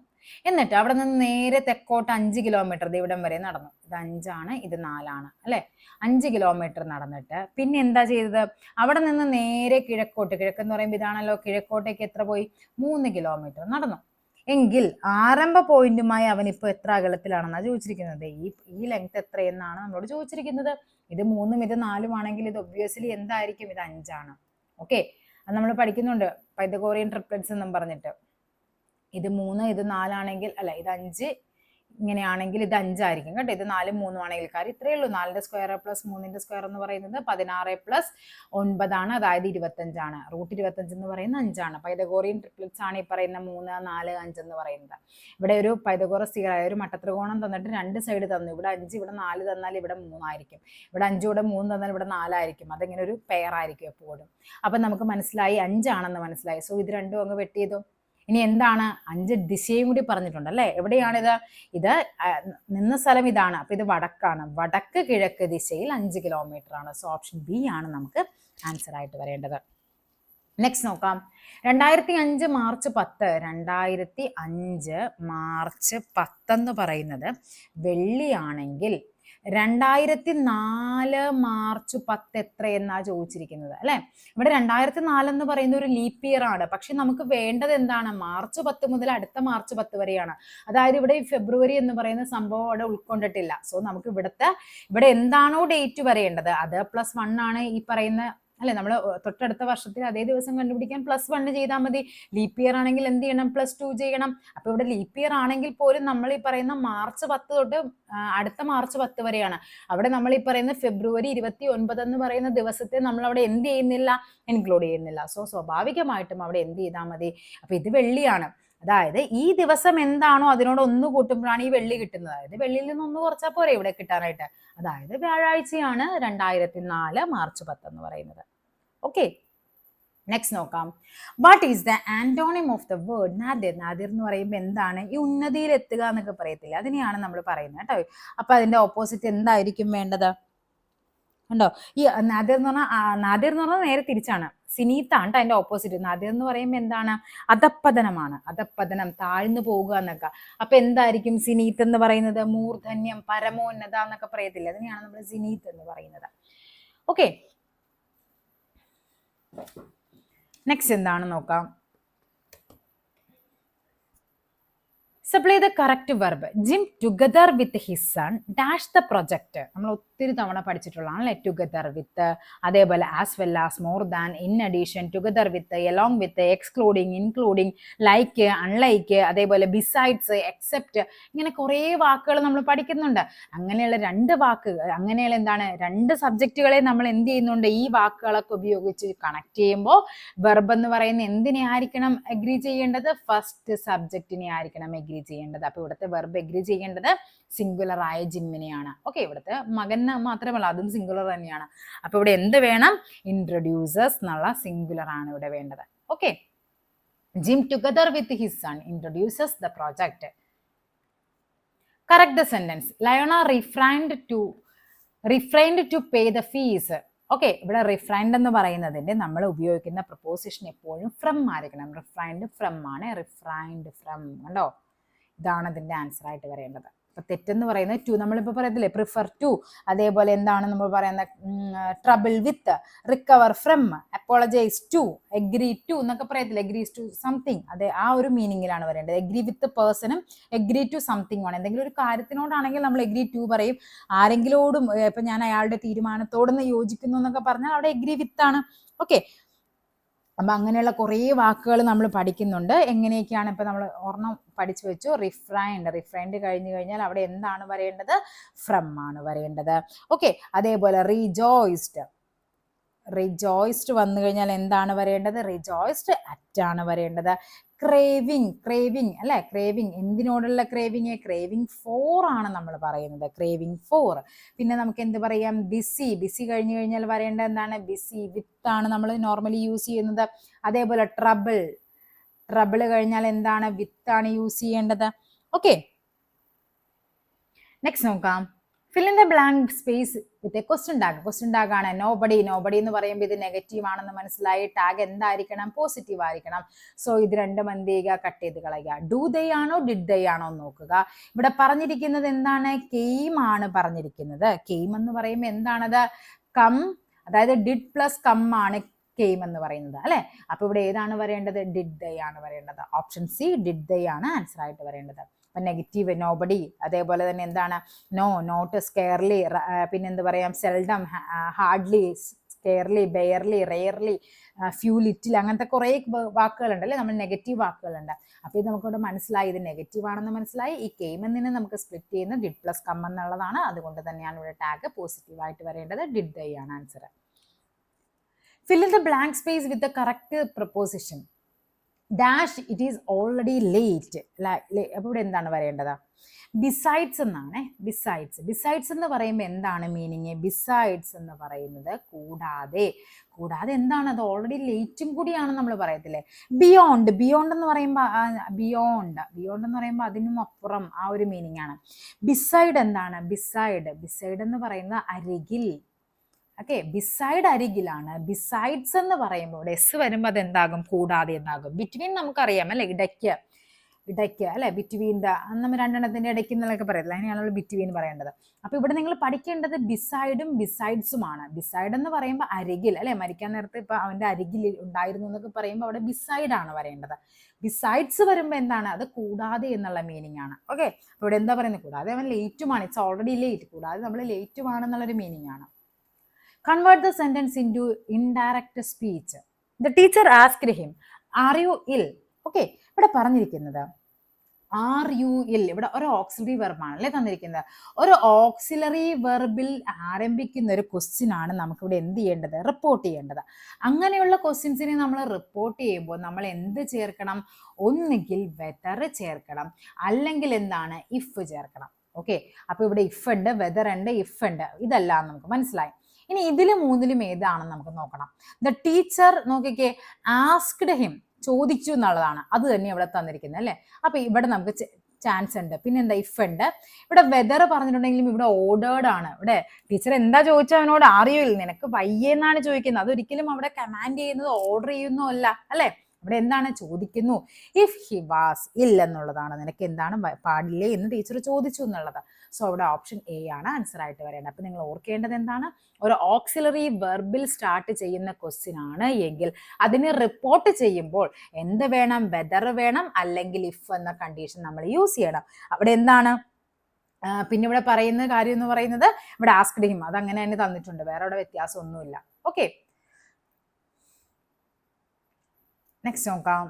എന്നിട്ട് അവിടെ നിന്ന് നേരെ തെക്കോട്ട് 5 കിലോമീറ്റർ ഇവിടം വരെ നടന്നു. ഇത് 5 ആണ്, ഇത് 4 ആണ് അല്ലെ. 5 കിലോമീറ്റർ നടന്നിട്ട് പിന്നെ എന്താ ചെയ്തത്? അവിടെ നിന്ന് നേരെ കിഴക്കോട്ട്, കിഴക്കെന്ന് പറയുമ്പോൾ ഇതാണല്ലോ, കിഴക്കോട്ടേക്ക് എത്ര പോയി? 3 കിലോമീറ്റർ നടന്നു. എങ്കിൽ ആരംഭ പോയിന്റുമായി അവൻ ഇപ്പോൾ എത്ര അകലത്തിലാണെന്നാണ് ചോദിച്ചിരിക്കുന്നത്. ഈ ലെങ്ത് എത്രയെന്നാണ് നമ്മളോട് ചോദിച്ചിരിക്കുന്നത്. ഇത് 3ഉം ഇത് 4ഉം ആണെങ്കിൽ ഇത് ഒബ്വിയസ്ലി എന്തായിരിക്കും? ഇത് 5 ആണ്. ഓക്കെ, അത് നമ്മൾ പഠിക്കുന്നുണ്ട്, പൈതഗോറിയൻ ട്രിപ്ലെറ്റ്സ് എന്നും പറഞ്ഞിട്ട്. ഇത് 3 ഇത് 4 ആണെങ്കിൽ, അല്ല ഇത് 5 ഇങ്ങനെയാണെങ്കിൽ ഇത് 5 ആയിരിക്കും കേട്ടോ. ഇത് 4ഉം 3ഉം ആണെങ്കിൽ. കാര്യം ഇത്രയേ ഉള്ളൂ. 4ന്റെ സ്ക്വയർ പ്ലസ് 3ന്റെ സ്ക്വയർ എന്ന് പറയുന്നത് 16 പ്ലസ് 9 ആണ്. അതായത് 25 ആണ്. √25 എന്ന് പറയുന്നത് 5 ആണ്. പൈതഗോറിയൻ ട്രിപ്ലെറ്റ്സ് ആണ് ഈ പറയുന്ന 3, 4, 5 എന്ന് പറയുന്നത്. ഇവിടെ ഒരു പൈതഗോറസ് തിയറം, ഒരു മട്ടത്രികോണം തന്നിട്ട് 2 സൈഡ് തന്നു. ഇവിടെ 5 ഇവിടെ 4 തന്നാൽ ഇവിടെ 3 ആയിരിക്കും. ഇവിടെ 5 ഇവിടെ 3 തന്നാൽ ഇവിടെ 4 ആയിരിക്കും. അതിങ്ങനെ ഒരു പെയർ ആയിരിക്കും എപ്പോഴും. അപ്പൊ നമുക്ക് മനസ്സിലായി 5 ആണെന്ന് മനസ്സിലായി. സോ ഇത് രണ്ടും അങ്ങ് വെട്ടിയതോ. ഇനി എന്താണ്? 5 ദിശയും കൂടി പറഞ്ഞിട്ടുണ്ട് അല്ലെ. എവിടെയാണിത്? ഇത് നിന്ന സ്ഥലം ഇതാണ്. അപ്പൊ ഇത് വടക്കാണ്. വടക്ക് കിഴക്ക് ദിശയിൽ 5 കിലോമീറ്റർ ആണ്. സോ ഓപ്ഷൻ ബി ആണ് നമുക്ക് ആൻസർ ആയിട്ട് വരേണ്ടത്. നെക്സ്റ്റ് നോക്കാം. 2005 മാർച്ച് 10. 2005 മാർച്ച് 10 എന്ന് പറയുന്നത് വെള്ളിയാണെങ്കിൽ 2004 മാർച്ച് 10 എത്രയെന്നാ ചോദിച്ചിരിക്കുന്നത് അല്ലെ. ഇവിടെ 2004 എന്ന് പറയുന്ന ഒരു ലീപ്പ് ഇയർ ആണ്. പക്ഷെ നമുക്ക് വേണ്ടത് എന്താണ്? മാർച്ച് 10 മുതൽ അടുത്ത മാർച്ച് 10 വരെയാണ്. അതായത് ഇവിടെ ഈ ഫെബ്രുവരി എന്ന് പറയുന്ന സംഭവം അവിടെ ഉൾക്കൊണ്ടിട്ടില്ല. സോ നമുക്ക് ഇവിടെ എന്താണോ ഡേറ്റ് വരേണ്ടത് അത് +1 ആണ്. ഈ പറയുന്ന അല്ലെ, നമ്മൾ തൊട്ടടുത്ത വർഷത്തിൽ അതേ ദിവസം കണ്ടുപിടിക്കാൻ +1 ചെയ്താൽ മതി. ലീപ്പ് ഇയർ ആണെങ്കിൽ എന്ത് ചെയ്യണം? +2 ചെയ്യണം. അപ്പൊ ഇവിടെ ലീപ്പ് ഇയർ ആണെങ്കിൽ പോലും നമ്മൾ ഈ പറയുന്ന മാർച്ച് 10 തൊട്ട് അടുത്ത മാർച്ച് 10 വരെയാണ്. അവിടെ നമ്മൾ ഈ പറയുന്ന ഫെബ്രുവരി 29 എന്ന് പറയുന്ന ദിവസത്തെ നമ്മൾ അവിടെ എന്ത് ചെയ്യുന്നില്ല? ഇൻക്ലൂഡ് ചെയ്യുന്നില്ല. സോ സ്വാഭാവികമായിട്ടും അവിടെ എന്ത് ചെയ്താൽ മതി? അപ്പൊ ഇത് വെള്ളിയാണ്. അതായത് ഈ ദിവസം എന്താണോ അതിനോട് 1 കൂട്ടുമ്പോഴാണ് ഈ വെള്ളി കിട്ടുന്നത്. അതായത് വെള്ളിയിൽ നിന്ന് 1 കുറച്ചാൽ പോരെ ഇവിടെ കിട്ടാനായിട്ട്. അതായത് വ്യാഴാഴ്ചയാണ് 2004 മാർച്ച് 10 എന്ന് പറയുന്നത്. ഓക്കെ, നെക്സ്റ്റ് നോക്കാം. What is the antonym of the word Nadir? Nadir എന്ന് പറയുമ്പോൾ എന്താണ്? ഈ ഉന്നതിയിൽ എത്തുക എന്നൊക്കെ പറയത്തില്ല, അതിനെയാണ് നമ്മൾ പറയുന്നത് കേട്ടോ. അപ്പൊ അതിന്റെ ഓപ്പോസിറ്റ് എന്തായിരിക്കും വേണ്ടത്? ഉണ്ടോ? ഈ നാദിർ എന്ന് പറഞ്ഞാൽ നേരെ തിരിച്ചാണ്. സിനീത്താണ് കേട്ടോ അതിന്റെ ഓപ്പോസിറ്റ്. നാദിർ എന്ന് പറയുമ്പോൾ എന്താണ്? അധപ്പതനമാണ്. അധപ്പതനം, താഴ്ന്നു പോകുക എന്നൊക്കെ. അപ്പൊ എന്തായിരിക്കും സിനീത്ത് എന്ന് പറയുന്നത്? മൂർധന്യം, പരമോന്നത എന്നൊക്കെ പറയത്തില്ല, അതിനെയാണ് നമ്മൾ സിനീത്ത് എന്ന് പറയുന്നത്. ഓക്കെ, നെക്സ്റ്റ് എന്താണ് നോക്കാം. Supply the correct verb. Jim together with his son dash the project. നമ്മൾ ഒത്തിരി തവണ പഠിച്ചിട്ടുള്ളതാണല്ലേ ടുഗദർ വിത്ത്, അതേപോലെ as well as, more than, in addition, together with, along with, excluding, including, like, unlike, അതേപോലെ besides, except, ഇങ്ങനെ കുറേ വാക്കുകൾ നമ്മൾ പഠിക്കുന്നുണ്ട്. അങ്ങനെയുള്ള രണ്ട് വാക്കുകൾ, അങ്ങനെയുള്ള എന്താണ് രണ്ട് സബ്ജക്റ്റുകളെ നമ്മൾ എന്ത് ചെയ്യുന്നുണ്ട്, ഈ വാക്കുകളൊക്കെ ഉപയോഗിച്ച് കണക്ട് ചെയ്യുമ്പോൾ വെർബ് എന്ന് പറയുന്ന എന്തിനെ ആയിരിക്കണം എഗ്രി ചെയ്യേണ്ടത്, ഫസ്റ്റ് സബ്ജക്റ്റിനെ ആയിരിക്കണം എഗ്രി ചെയ്യേണ്ടത്. അപ്പൊ ഇവിടുത്തെ വെർബ് എഗ്രി ചെയ്യേണ്ടത് സിംഗുലർ ആയ ജിമ്മിനെയാണ്. ഓക്കെ, ഇവിടുത്തെ മകന് മാത്രമല്ല, അതും സിംഗുലർ തന്നെയാണ്. അപ്പൊ ഇവിടെ എന്ത് വേണം, ഇൻട്രൊഡ്യൂസേഴ്സ് എന്നുള്ള സിംഗുലർ ആണ് ഇവിടെ വേണ്ടത്. Okay, Jim together with his son introduces the project. Correct the sentence. Leona refrained to pay the fees. Okay, ഇവിടെ റിഫ്രൈൻഡ് എന്ന് പറയുന്നതിന്റെ നമ്മൾ ഉപയോഗിക്കുന്ന പ്രപ്പോസിഷൻ എപ്പോഴും ഫ്രം ആയിരിക്കണം. റിഫ്രൈൻഡ് ഫ്രം ആണ്, റിഫ്രൈൻഡ് ഫ്രം. കണ്ടോ, ഇതാണ് ഇതിന്റെ ആൻസർ ആയിട്ട് വരേണ്ടത്. അപ്പൊ തെറ്റെന്ന് പറയുന്നത് ടു, നമ്മളിപ്പോ പറയത്തില്ലേ പ്രിഫർ ടു, അതേപോലെ എന്താണ് നമ്മൾ പറയുന്ന trouble with, recover from, apologize to, agree to എന്നൊക്കെ പറയത്തില്ലേ, എഗ്രീസ് ടു സംതിങ്, അതെ ആ ഒരു മീനിങ്ങിലാണ് വരേണ്ടത്. എഗ്രി വിത്ത് പേഴ്സണും എഗ്രി ടു സംതിങ് ആണ്. എന്തെങ്കിലും ഒരു കാര്യത്തിനോടാണെങ്കിൽ നമ്മൾ എഗ്രി ടു പറയും. ആരെങ്കിലോടും ഇപ്പൊ ഞാൻ അയാളുടെ തീരുമാനത്തോടൊന്ന് യോജിക്കുന്നു എന്നൊക്കെ പറഞ്ഞാൽ അവിടെ എഗ്രി വിത്ത് ആണ്. ഓക്കെ, അപ്പൊ അങ്ങനെയുള്ള കുറേ വാക്കുകൾ നമ്മൾ പഠിക്കുന്നുണ്ട്. എങ്ങനെയൊക്കെയാണ് ഇപ്പൊ നമ്മൾ ഒരെണ്ണം പഠിച്ചു വെച്ചു, റിഫ്രൈൻഡ് കഴിഞ്ഞു കഴിഞ്ഞാൽ അവിടെ എന്താണ് വരേണ്ടത്, ഫ്രം ആണ് വരേണ്ടത്. ഓക്കെ, അതേപോലെ റിജോയ്സ്ഡ് വന്നു കഴിഞ്ഞാൽ എന്താണ് വരേണ്ടത്, റിജോയ്സ്ഡ് അറ്റ് ആണ് വരേണ്ടത്. ക്രേവിങ് അല്ലെ, ക്രേവിങ് എന്തിനോടുള്ള ക്രേവിങ്, ക്രേവിങ് ഫോർ ആണ് നമ്മൾ പറയുന്നത്, ക്രേവിങ് ഫോർ. പിന്നെ നമുക്ക് എന്ത് പറയാം, ബിസി കഴിഞ്ഞു കഴിഞ്ഞാൽ വരേണ്ടത് എന്താണ്, ബിസി വിത്ത് ആണ് നമ്മൾ നോർമലി യൂസ് ചെയ്യുന്നത്. അതേപോലെ ട്രബിൾ കഴിഞ്ഞാൽ എന്താണ്, വിത്ത് ആണ് യൂസ് ചെയ്യേണ്ടത്. ഓക്കെ, നെക്സ്റ്റ് നോക്കാം. fill in the blank space with a question tag ആണ്. നോബഡി എന്ന് പറയുമ്പോൾ ഇത് നെഗറ്റീവ് ആണെന്ന് മനസ്സിലായി. ടാഗ് എന്തായിരിക്കണം, പോസിറ്റീവ് ആയിരിക്കണം. സോ ഇത് രണ്ടും എന്ത് ചെയ്യുക, കട്ട് ചെയ്ത് കളയുക. ഡു ദേ ആണോ ഡിഡ് ദേ ആണോ നോക്കുക. ഇവിടെ പറഞ്ഞിരിക്കുന്നത് എന്താണ്, കെയിം ആണ് പറഞ്ഞിരിക്കുന്നത്. കെയിം എന്ന് പറയുമ്പോൾ എന്താണത്, കം, അതായത് ഡിഡ് പ്ലസ് കം ആണ് കെയിം എന്ന് പറയുന്നത് അല്ലെ. അപ്പൊ ഇവിടെ ഏതാണ് വരേണ്ടത്, ഡിഡ് ദേ ആണ് വരേണ്ടത്. ഓപ്ഷൻ സി ഡിഡ് ദേ ആണ് ആൻസർ ആയിട്ട് വരേണ്ടത്. അപ്പൊ നെഗറ്റീവ് നോബഡി, അതേപോലെ തന്നെ എന്താണ്, നോ, നോട്ട്, സ്കെയർലി, പിന്നെന്ത് പറയാം, seldom, hardly, scarcely, barely, rarely, few, little, അങ്ങനത്തെ കുറേ വാക്കുകളുണ്ട് അല്ലെ, നമ്മൾ നെഗറ്റീവ് വാക്കുകളുണ്ട്. അപ്പൊ ഇത് നമുക്കിവിടെ മനസ്സിലായി, ഇത് നെഗറ്റീവ് ആണെന്ന് മനസ്സിലായി. ഈ കെയിം എന്നതിനെ നമുക്ക് സ്പ്ലിറ്റ് ചെയ്യുന്ന ഡിഡ് പ്ലസ് കം എന്നുള്ളതാണ്. അതുകൊണ്ട് തന്നെയാണ് ഇവിടെ ടാഗ് പോസിറ്റീവ് ആയിട്ട് വരേണ്ടത്. ഡിഡ് ദേ ആണ് answer. fill in the blank space with the correct preposition. Dash it is already late. അപ്പൊ ഇവിടെ എന്താണ് വരേണ്ടത്, ബിസൈഡ്സ് എന്നാണ്. ബിസൈഡ്സ് എന്ന് പറയുമ്പോൾ എന്താണ് മീനിങ്, ബിസൈഡ്സ് എന്ന് പറയുന്നത് കൂടാതെ എന്താണ്, അത് ഓൾറെഡി ലേറ്റും കൂടിയാണ് നമ്മൾ പറയത്തില്ലേ. ബിയോണ്ട് എന്ന് പറയുമ്പോൾ ബിയോണ്ട് എന്ന് പറയുമ്പോൾ അതിനും അപ്പുറം ആ ഒരു മീനിങ് ആണ്. ബിസൈഡ് എന്താണ്, ബിസൈഡ് എന്ന് പറയുന്നത് അരികിൽ. Okay, beside അരികിലാണ്. ബിസൈഡ്സ് എന്ന് പറയുമ്പോൾ ഇവിടെ എസ് വരുമ്പോൾ അത് എന്താകും, കൂടാതെ എന്നാകും. ബിറ്റ്വീൻ നമുക്കറിയാം അല്ലെ, ഇടയ്ക്ക് അല്ലെ, ബിറ്റ്വീൻ നമ്മൾ രണ്ടെണ്ണത്തിന്റെ ഇടയ്ക്ക് എന്നൊക്കെ പറയത്തില്ല, അതിനെയാണല്ലോ ബിറ്റ്വീൻ പറയേണ്ടത്. അപ്പൊ ഇവിടെ നിങ്ങൾ പഠിക്കേണ്ടത് ബിസൈഡും ബിസൈഡ്സുമാണ്. ബിസൈഡ് എന്ന് പറയുമ്പോൾ അരികിൽ അല്ലെ, മരിക്കാൻ നേരത്ത് ഇപ്പൊ അവന്റെ അരികിൽ ഉണ്ടായിരുന്നു എന്നൊക്കെ പറയുമ്പോൾ അവിടെ ബിസൈഡ് ആണ് വരേണ്ടത്. ബിസൈഡ്സ് വരുമ്പോൾ എന്താണ്, അത് കൂടാതെ എന്നുള്ള മീനിങ് ആണ്. ഓക്കെ, അപ്പൊ ഇവിടെ എന്താ പറയുന്നത്, കൂടാതെ അവൻ ലേറ്റുമാണ്, ഇറ്റ്സ് ഓൾറെഡി ലേറ്റ്, കൂടാതെ നമ്മൾ ലേറ്റുമാണെന്നുള്ളൊരു മീനിങ് ആണ്. Convert the sentence into indirect speech. The teacher asked him, are you ill? Okay, ഇവിടെ പറഞ്ഞിരിക്കുന്നത് ആർ യു ഇൽ, ഇവിടെ ഒരു ഓക്സിലറി വെർബാണ് അല്ലേ തന്നിരിക്കുന്നത്. ഒരു ഓക്സിലറി വെർബിൽ ആരംഭിക്കുന്ന ഒരു ക്വസ്റ്റ്യൻ ആണ് നമുക്കിവിടെ എന്ത് ചെയ്യേണ്ടത്, റിപ്പോർട്ട് ചെയ്യേണ്ടത്. അങ്ങനെയുള്ള ക്വസ്റ്റ്യൻസിനെ നമ്മൾ റിപ്പോർട്ട് ചെയ്യുമ്പോൾ നമ്മൾ എന്ത് ചേർക്കണം, ഒന്നുകിൽ വെദർ ചേർക്കണം, അല്ലെങ്കിൽ എന്താണ്, ഇഫ് ചേർക്കണം. ഓക്കെ, അപ്പൊ ഇവിടെ ഇഫ് ഉണ്ട്, വെദർ ഉണ്ട്, ഇഫ് ഉണ്ട്, ഇതെല്ലാം നമുക്ക് മനസ്സിലായി. ഇനി ഇതില് മൂന്നിലും ഏതാണെന്ന് നമുക്ക് നോക്കണം. ദ ടീച്ചർ നോക്കിക്കേ, ആസ്ക്ഡ് ഹിം, ചോദിച്ചു എന്നുള്ളതാണ്, അത് തന്നെ ഇവിടെ തന്നിരിക്കുന്നത് അല്ലെ. അപ്പൊ ഇവിടെ നമുക്ക് ചാൻസ് ഉണ്ട്. പിന്നെ എന്താ, ഇഫ് ഉണ്ട്. ഇവിടെ വെദർ പറഞ്ഞിട്ടുണ്ടെങ്കിലും ഇവിടെ ഓർഡേർഡ് ആണ്. ഇവിടെ ടീച്ചർ എന്താ ചോദിച്ചാൽ അവനോട് അറിയില്ല, നിനക്ക് വയ്യെന്നാണ് ചോദിക്കുന്നത്. അതൊരിക്കലും അവിടെ കമാൻഡ് ചെയ്യുന്നത് ഓർഡർ ചെയ്യുന്നോ അല്ല അല്ലെ. ഇവിടെ എന്താണ് ചോദിക്കുന്നു, ഇഫ് ഹി വാസ്, ഇല്ലെന്നുള്ളതാണ്. നിനക്ക് എന്താണ് പാടില്ലേ എന്ന് ടീച്ചർ ചോദിച്ചു എന്നുള്ളത്. സോ അവിടെ ഓപ്ഷൻ എ ആണ് ആൻസർ ആയിട്ട് വരേണ്ടത്. അപ്പൊ നിങ്ങൾ ഓർക്കേണ്ടത് എന്താണ്, ഒരു ഓക്സിലറി വെർബിൽ സ്റ്റാർട്ട് ചെയ്യുന്ന ക്വസ്റ്റ്യൻ ആണ് എങ്കിൽ അതിന് റിപ്പോർട്ട് ചെയ്യുമ്പോൾ എന്ത് വേണം, വെദർ വേണം, അല്ലെങ്കിൽ ഇഫ് എന്ന കണ്ടീഷൻ നമ്മൾ യൂസ് ചെയ്യണം. അവിടെ എന്താണ് പിന്നെ ഇവിടെ പറയുന്ന കാര്യം എന്ന് പറയുന്നത്, ഇവിടെ ആസ്ക്ഡ് ഹിം, അത് അങ്ങനെ തന്നെ തന്നിട്ടുണ്ട്, വേറെ അവിടെ വ്യത്യാസമൊന്നുമില്ല. ഓക്കെ, നെക്സ്റ്റ് നോക്കാം.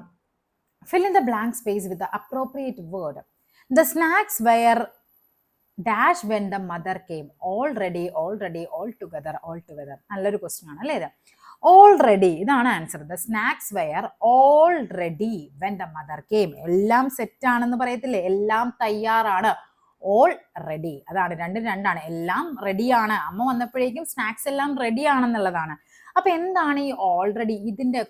fill in the blank space with the appropriate word. The snacks were dash when the mother came. Already, all together. നല്ലൊരു ക്വസ്റ്റ്യൻ ആണ് അല്ലേ ഇത്. ഓൾറെഡി, ഇതാണ് answer. The snacks were already when the mother came. എല്ലാം set ആണെന്ന് പറയത്തില്ലേ, എല്ലാം തയ്യാറാണ്. ഓൾ റെഡി, അതാണ്, രണ്ടും രണ്ടാണ്. എല്ലാം റെഡിയാണ്, അമ്മ വന്നപ്പോഴേക്കും സ്നാക്സ് എല്ലാം റെഡി ആണെന്നുള്ളതാണ്. അപ്പൊ എന്താണ് ഈ ഓൾറെഡി, ഇതിന്റെ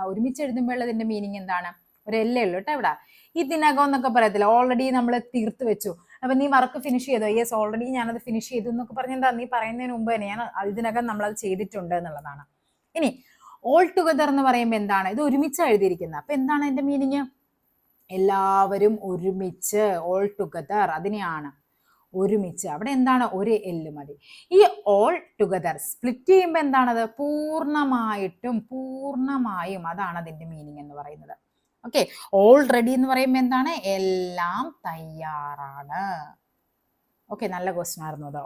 ഒരുമിച്ച് എഴുതുമ്പോൾ ഇതിന്റെ മീനിങ് എന്താണ്, ഒരു എല്ലേ ഉള്ളൂ കേട്ടോ ഇവിടെ. ഇതിനകം എന്നൊക്കെ പറയത്തില്ല, ഓൾറെഡി നമ്മൾ തീർത്ത് വെച്ചു. അപ്പൊ നീ വർക്ക് ഫിനിഷ് ചെയ്തോ, യെസ് ഓൾറെഡി ഞാനത് ഫിനിഷ് ചെയ്തു എന്നൊക്കെ പറഞ്ഞെന്താ, നീ പറയുന്നതിന് മുമ്പ് തന്നെ ഞാൻ ഇതിനകം നമ്മളത് ചെയ്തിട്ടുണ്ട് എന്നുള്ളതാണ്. ഇനി ഓൾ ടുഗദർ എന്ന് പറയുമ്പോൾ എന്താണ്, ഇത് ഒരുമിച്ച് എഴുതിയിരിക്കുന്നത്. അപ്പൊ എന്താണ് അതിന്റെ മീനിങ്, എല്ലാവരും ഒരുമിച്ച്, ഓൾ ടുഗദർ, അതിനെയാണ് ഒരുമിച്ച്. അവിടെ എന്താണ്, ഒരു എല്ല് മതി. ഈ ഓൾ ടുഗദർ സ്പ്ലിറ്റ് ചെയ്യുമ്പോൾ എന്താണത്, പൂർണ്ണമായും, അതാണ് അതിന്റെ മീനിങ് എന്ന് പറയുന്നത്. ഓക്കെ, ഓൾറെഡി എന്ന് പറയുമ്പോൾ എന്താണ്, എല്ലാം തയ്യാറാണ്. ഓക്കെ, നല്ല ക്വസ്റ്റ്യൻ ആയിരുന്നു അത്.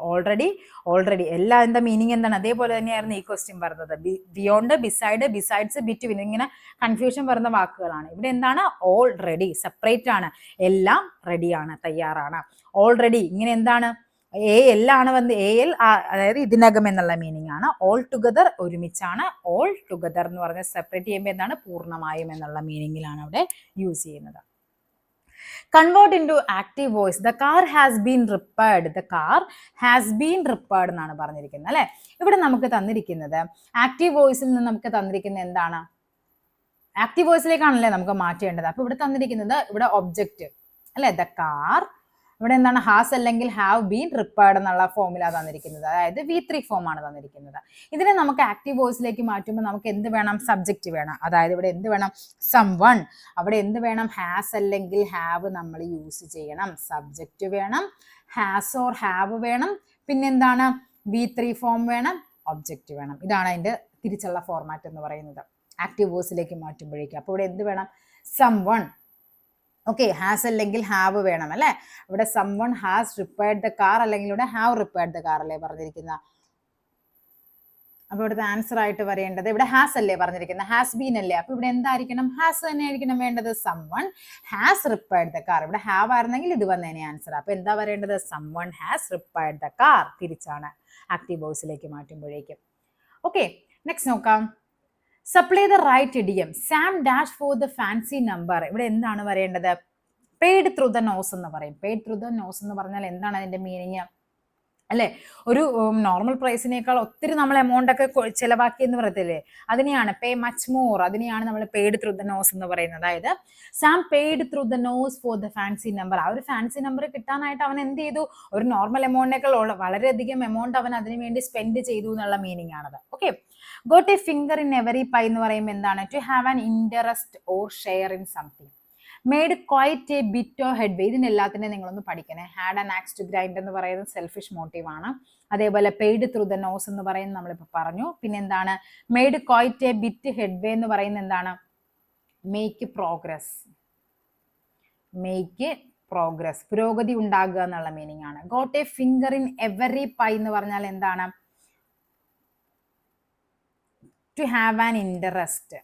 ഓൾറെഡി എല്ലാം എന്താ മീനിങ് എന്താണ്, അതേപോലെ തന്നെയായിരുന്നു ഈ ക്വസ്റ്റ്യൻ പറഞ്ഞത്. ബിയോണ്ട്, ബിസൈഡ്, ബിസൈഡ്സ്, ബിറ്റ്വീൻ, ഇങ്ങനെ കൺഫ്യൂഷൻ വരുന്ന വാക്കുകളാണ്. ഇവിടെ എന്താണ്, ഓൾറെഡി സെപ്പറേറ്റ് ആണ്, എല്ലാം റെഡിയാണ്, തയ്യാറാണ്. ഓൾറെഡി ഇങ്ങനെ എന്താണ്, എല്ലാണ് വന്ന് എൽ, അതായത് ഇതിനകം എന്നുള്ള മീനിങ് ആണ്. ഓൾ ടുഗദർ ഒരുമിച്ചാണ്. ഓൾ ടുഗദർ എന്ന് പറഞ്ഞ സെപ്പറേറ്റ് ചെയ്യുമ്പോൾ എന്താണ്, പൂർണ്ണമായും എന്നുള്ള മീനിങ്ങിലാണ് അവിടെ യൂസ് ചെയ്യുന്നത്. Convert into active voice. The car has been repaired. The car has been repaired എന്നാണ് പറഞ്ഞിരിക്കുന്നത് അല്ലെ. ഇവിടെ നമുക്ക് തന്നിരിക്കുന്നത് ആക്റ്റീവ് വോയിസിൽ നിന്ന് നമുക്ക് തന്നിരിക്കുന്നത് എന്താണ്, ആക്റ്റീവ് വോയിസിലേക്കാണല്ലേ നമുക്ക് മാറ്റേണ്ടത്. അപ്പൊ ഇവിടെ തന്നിരിക്കുന്നത്, ഇവിടെ ഒബ്ജക്റ്റ് അല്ലെ, ദ കാർ, ഇവിടെ എന്താണ്, ഹാസ് അല്ലെങ്കിൽ ഹാവ് ബീൻ റിപ്പയർഡ് എന്നുള്ള ഫോമിലാണ് തന്നിരിക്കുന്നത്, അതായത് V3 ഫോം ആണ് തന്നിരിക്കുന്നത്. ഇതിനെ നമുക്ക് ആക്റ്റീവ് വോയിസിലേക്ക് മാറ്റുമ്പോൾ നമുക്ക് എന്ത് വേണം, സബ്ജക്റ്റ് വേണം. അതായത് ഇവിടെ എന്ത് വേണം, സംവൺ. അവിടെ എന്ത് വേണം, ഹാസ് അല്ലെങ്കിൽ ഹാവ് നമ്മൾ യൂസ് ചെയ്യണം. സബ്ജക്റ്റ് വേണം, ഹാസ് ഓർ ഹാവ് വേണം, പിന്നെന്താണ്, V3 ഫോം വേണം, ഒബ്ജക്റ്റ് വേണം. ഇതാണ് അതിന്റെ തിരിച്ചുള്ള ഫോർമാറ്റ് എന്ന് പറയുന്നത് ആക്റ്റീവ് വോയിസിലേക്ക് മാറ്റുമ്പോഴേക്കും. അപ്പോൾ ഇവിടെ എന്ത് വേണം, സംവൺ. ഓക്കെ, ഹാസ് അല്ലെങ്കിൽ ഹാവ് വേണം അല്ലെ. ഇവിടെ someone has repaired the car, അല്ലെങ്കിൽ ഇവിടെ ഹാവ് റിപ്പയർഡ് ദ കാർ അല്ലേ പറഞ്ഞിരിക്കുന്നത്. അപ്പൊ ഇവിടുത്തെ ആൻസർ ആയിട്ട് വരേണ്ടത്, ഇവിടെ ഹാസ് അല്ലേ പറഞ്ഞിരിക്കുന്നത്, ഹാസ് ബീൻ അല്ലേ. അപ്പൊ ഇവിടെ എന്തായിരിക്കണം, ഹാസ് തന്നെ ആയിരിക്കണം വേണ്ടത്. Someone has repaired the car, ഇവിടെ ഹാവ് ആയിരുന്നെങ്കിൽ ഇത് വന്നേനെ ആൻസർ. അപ്പൊ എന്താ വരേണ്ടത്, someone has repaired the car, തിരിച്ചാണ് ആക്റ്റീവ് വോയിസിലേക്ക് മാറ്റുമ്പോഴേക്കും. ഓക്കെ, നെക്സ്റ്റ് നോക്കാം. Supply the right idiom. Sam dash for the fancy number. ഇവിടെ എന്താണ് വരേണ്ടത്, പെയ്ഡ് ത്രൂ ദ നോസ് എന്ന് പറയും. പെയ്ഡ് ത്രൂ ദ നോസ് എന്ന് പറഞ്ഞാൽ എന്താണ് അതിന്റെ മീനിങ് അല്ലെ. ഒരു നോർമൽ പ്രൈസിനേക്കാൾ ഒത്തിരി നമ്മൾ എമൗണ്ട് ഒക്കെ ചിലവാക്കി എന്ന് പറയത്തില്ലേ, അതിനെയാണ് പേ മച്ച് മോർ, അതിനെയാണ് നമ്മൾ പെയ്ഡ് ത്രൂ ദ നോസ് എന്ന് പറയുന്നത്. അതായത് Sam paid through the nose for the fancy number. ആ ഒരു ഫാൻസി നമ്പർ കിട്ടാനായിട്ട് അവൻ എന്ത് ചെയ്തു, ഒരു നോർമൽ എമൗണ്ടിനേക്കാൾ വളരെയധികം എമൗണ്ട് അവൻ അതിനു വേണ്ടി സ്പെൻഡ് ചെയ്തു എന്നുള്ള മീനിങ് ആണത്. Okay, got a finger in every pie എന്ന് പറയുമ്പോൾ എന്താണ്, to have an interest or share in something. Made quite a bit of headway. ഇതിനെല്ലാത്തിനെ നിങ്ങളൊന്ന് പഠിക്കണേ. Had an axe to grind എന്ന് പറയുന്നത് സെൽഫിഷ് മോട്ടീവ് ആണ്. അതേപോലെ പെയ്ഡ് ത്രൂ ദ നോസ് എന്ന് പറയുന്നത് നമ്മളിപ്പോൾ പറഞ്ഞു. പിന്നെ എന്താണ്, made quite a bit headway എന്ന് പറയുന്നത് എന്താണ്, മേക്ക് പ്രോഗ്രസ്. മേക്ക് പ്രോഗ്രസ്, പുരോഗതി ഉണ്ടാകുക എന്നുള്ള മീനിങ് ആണ്. Got a finger in every pie എന്ന് പറഞ്ഞാൽ എന്താണ്, to have an interest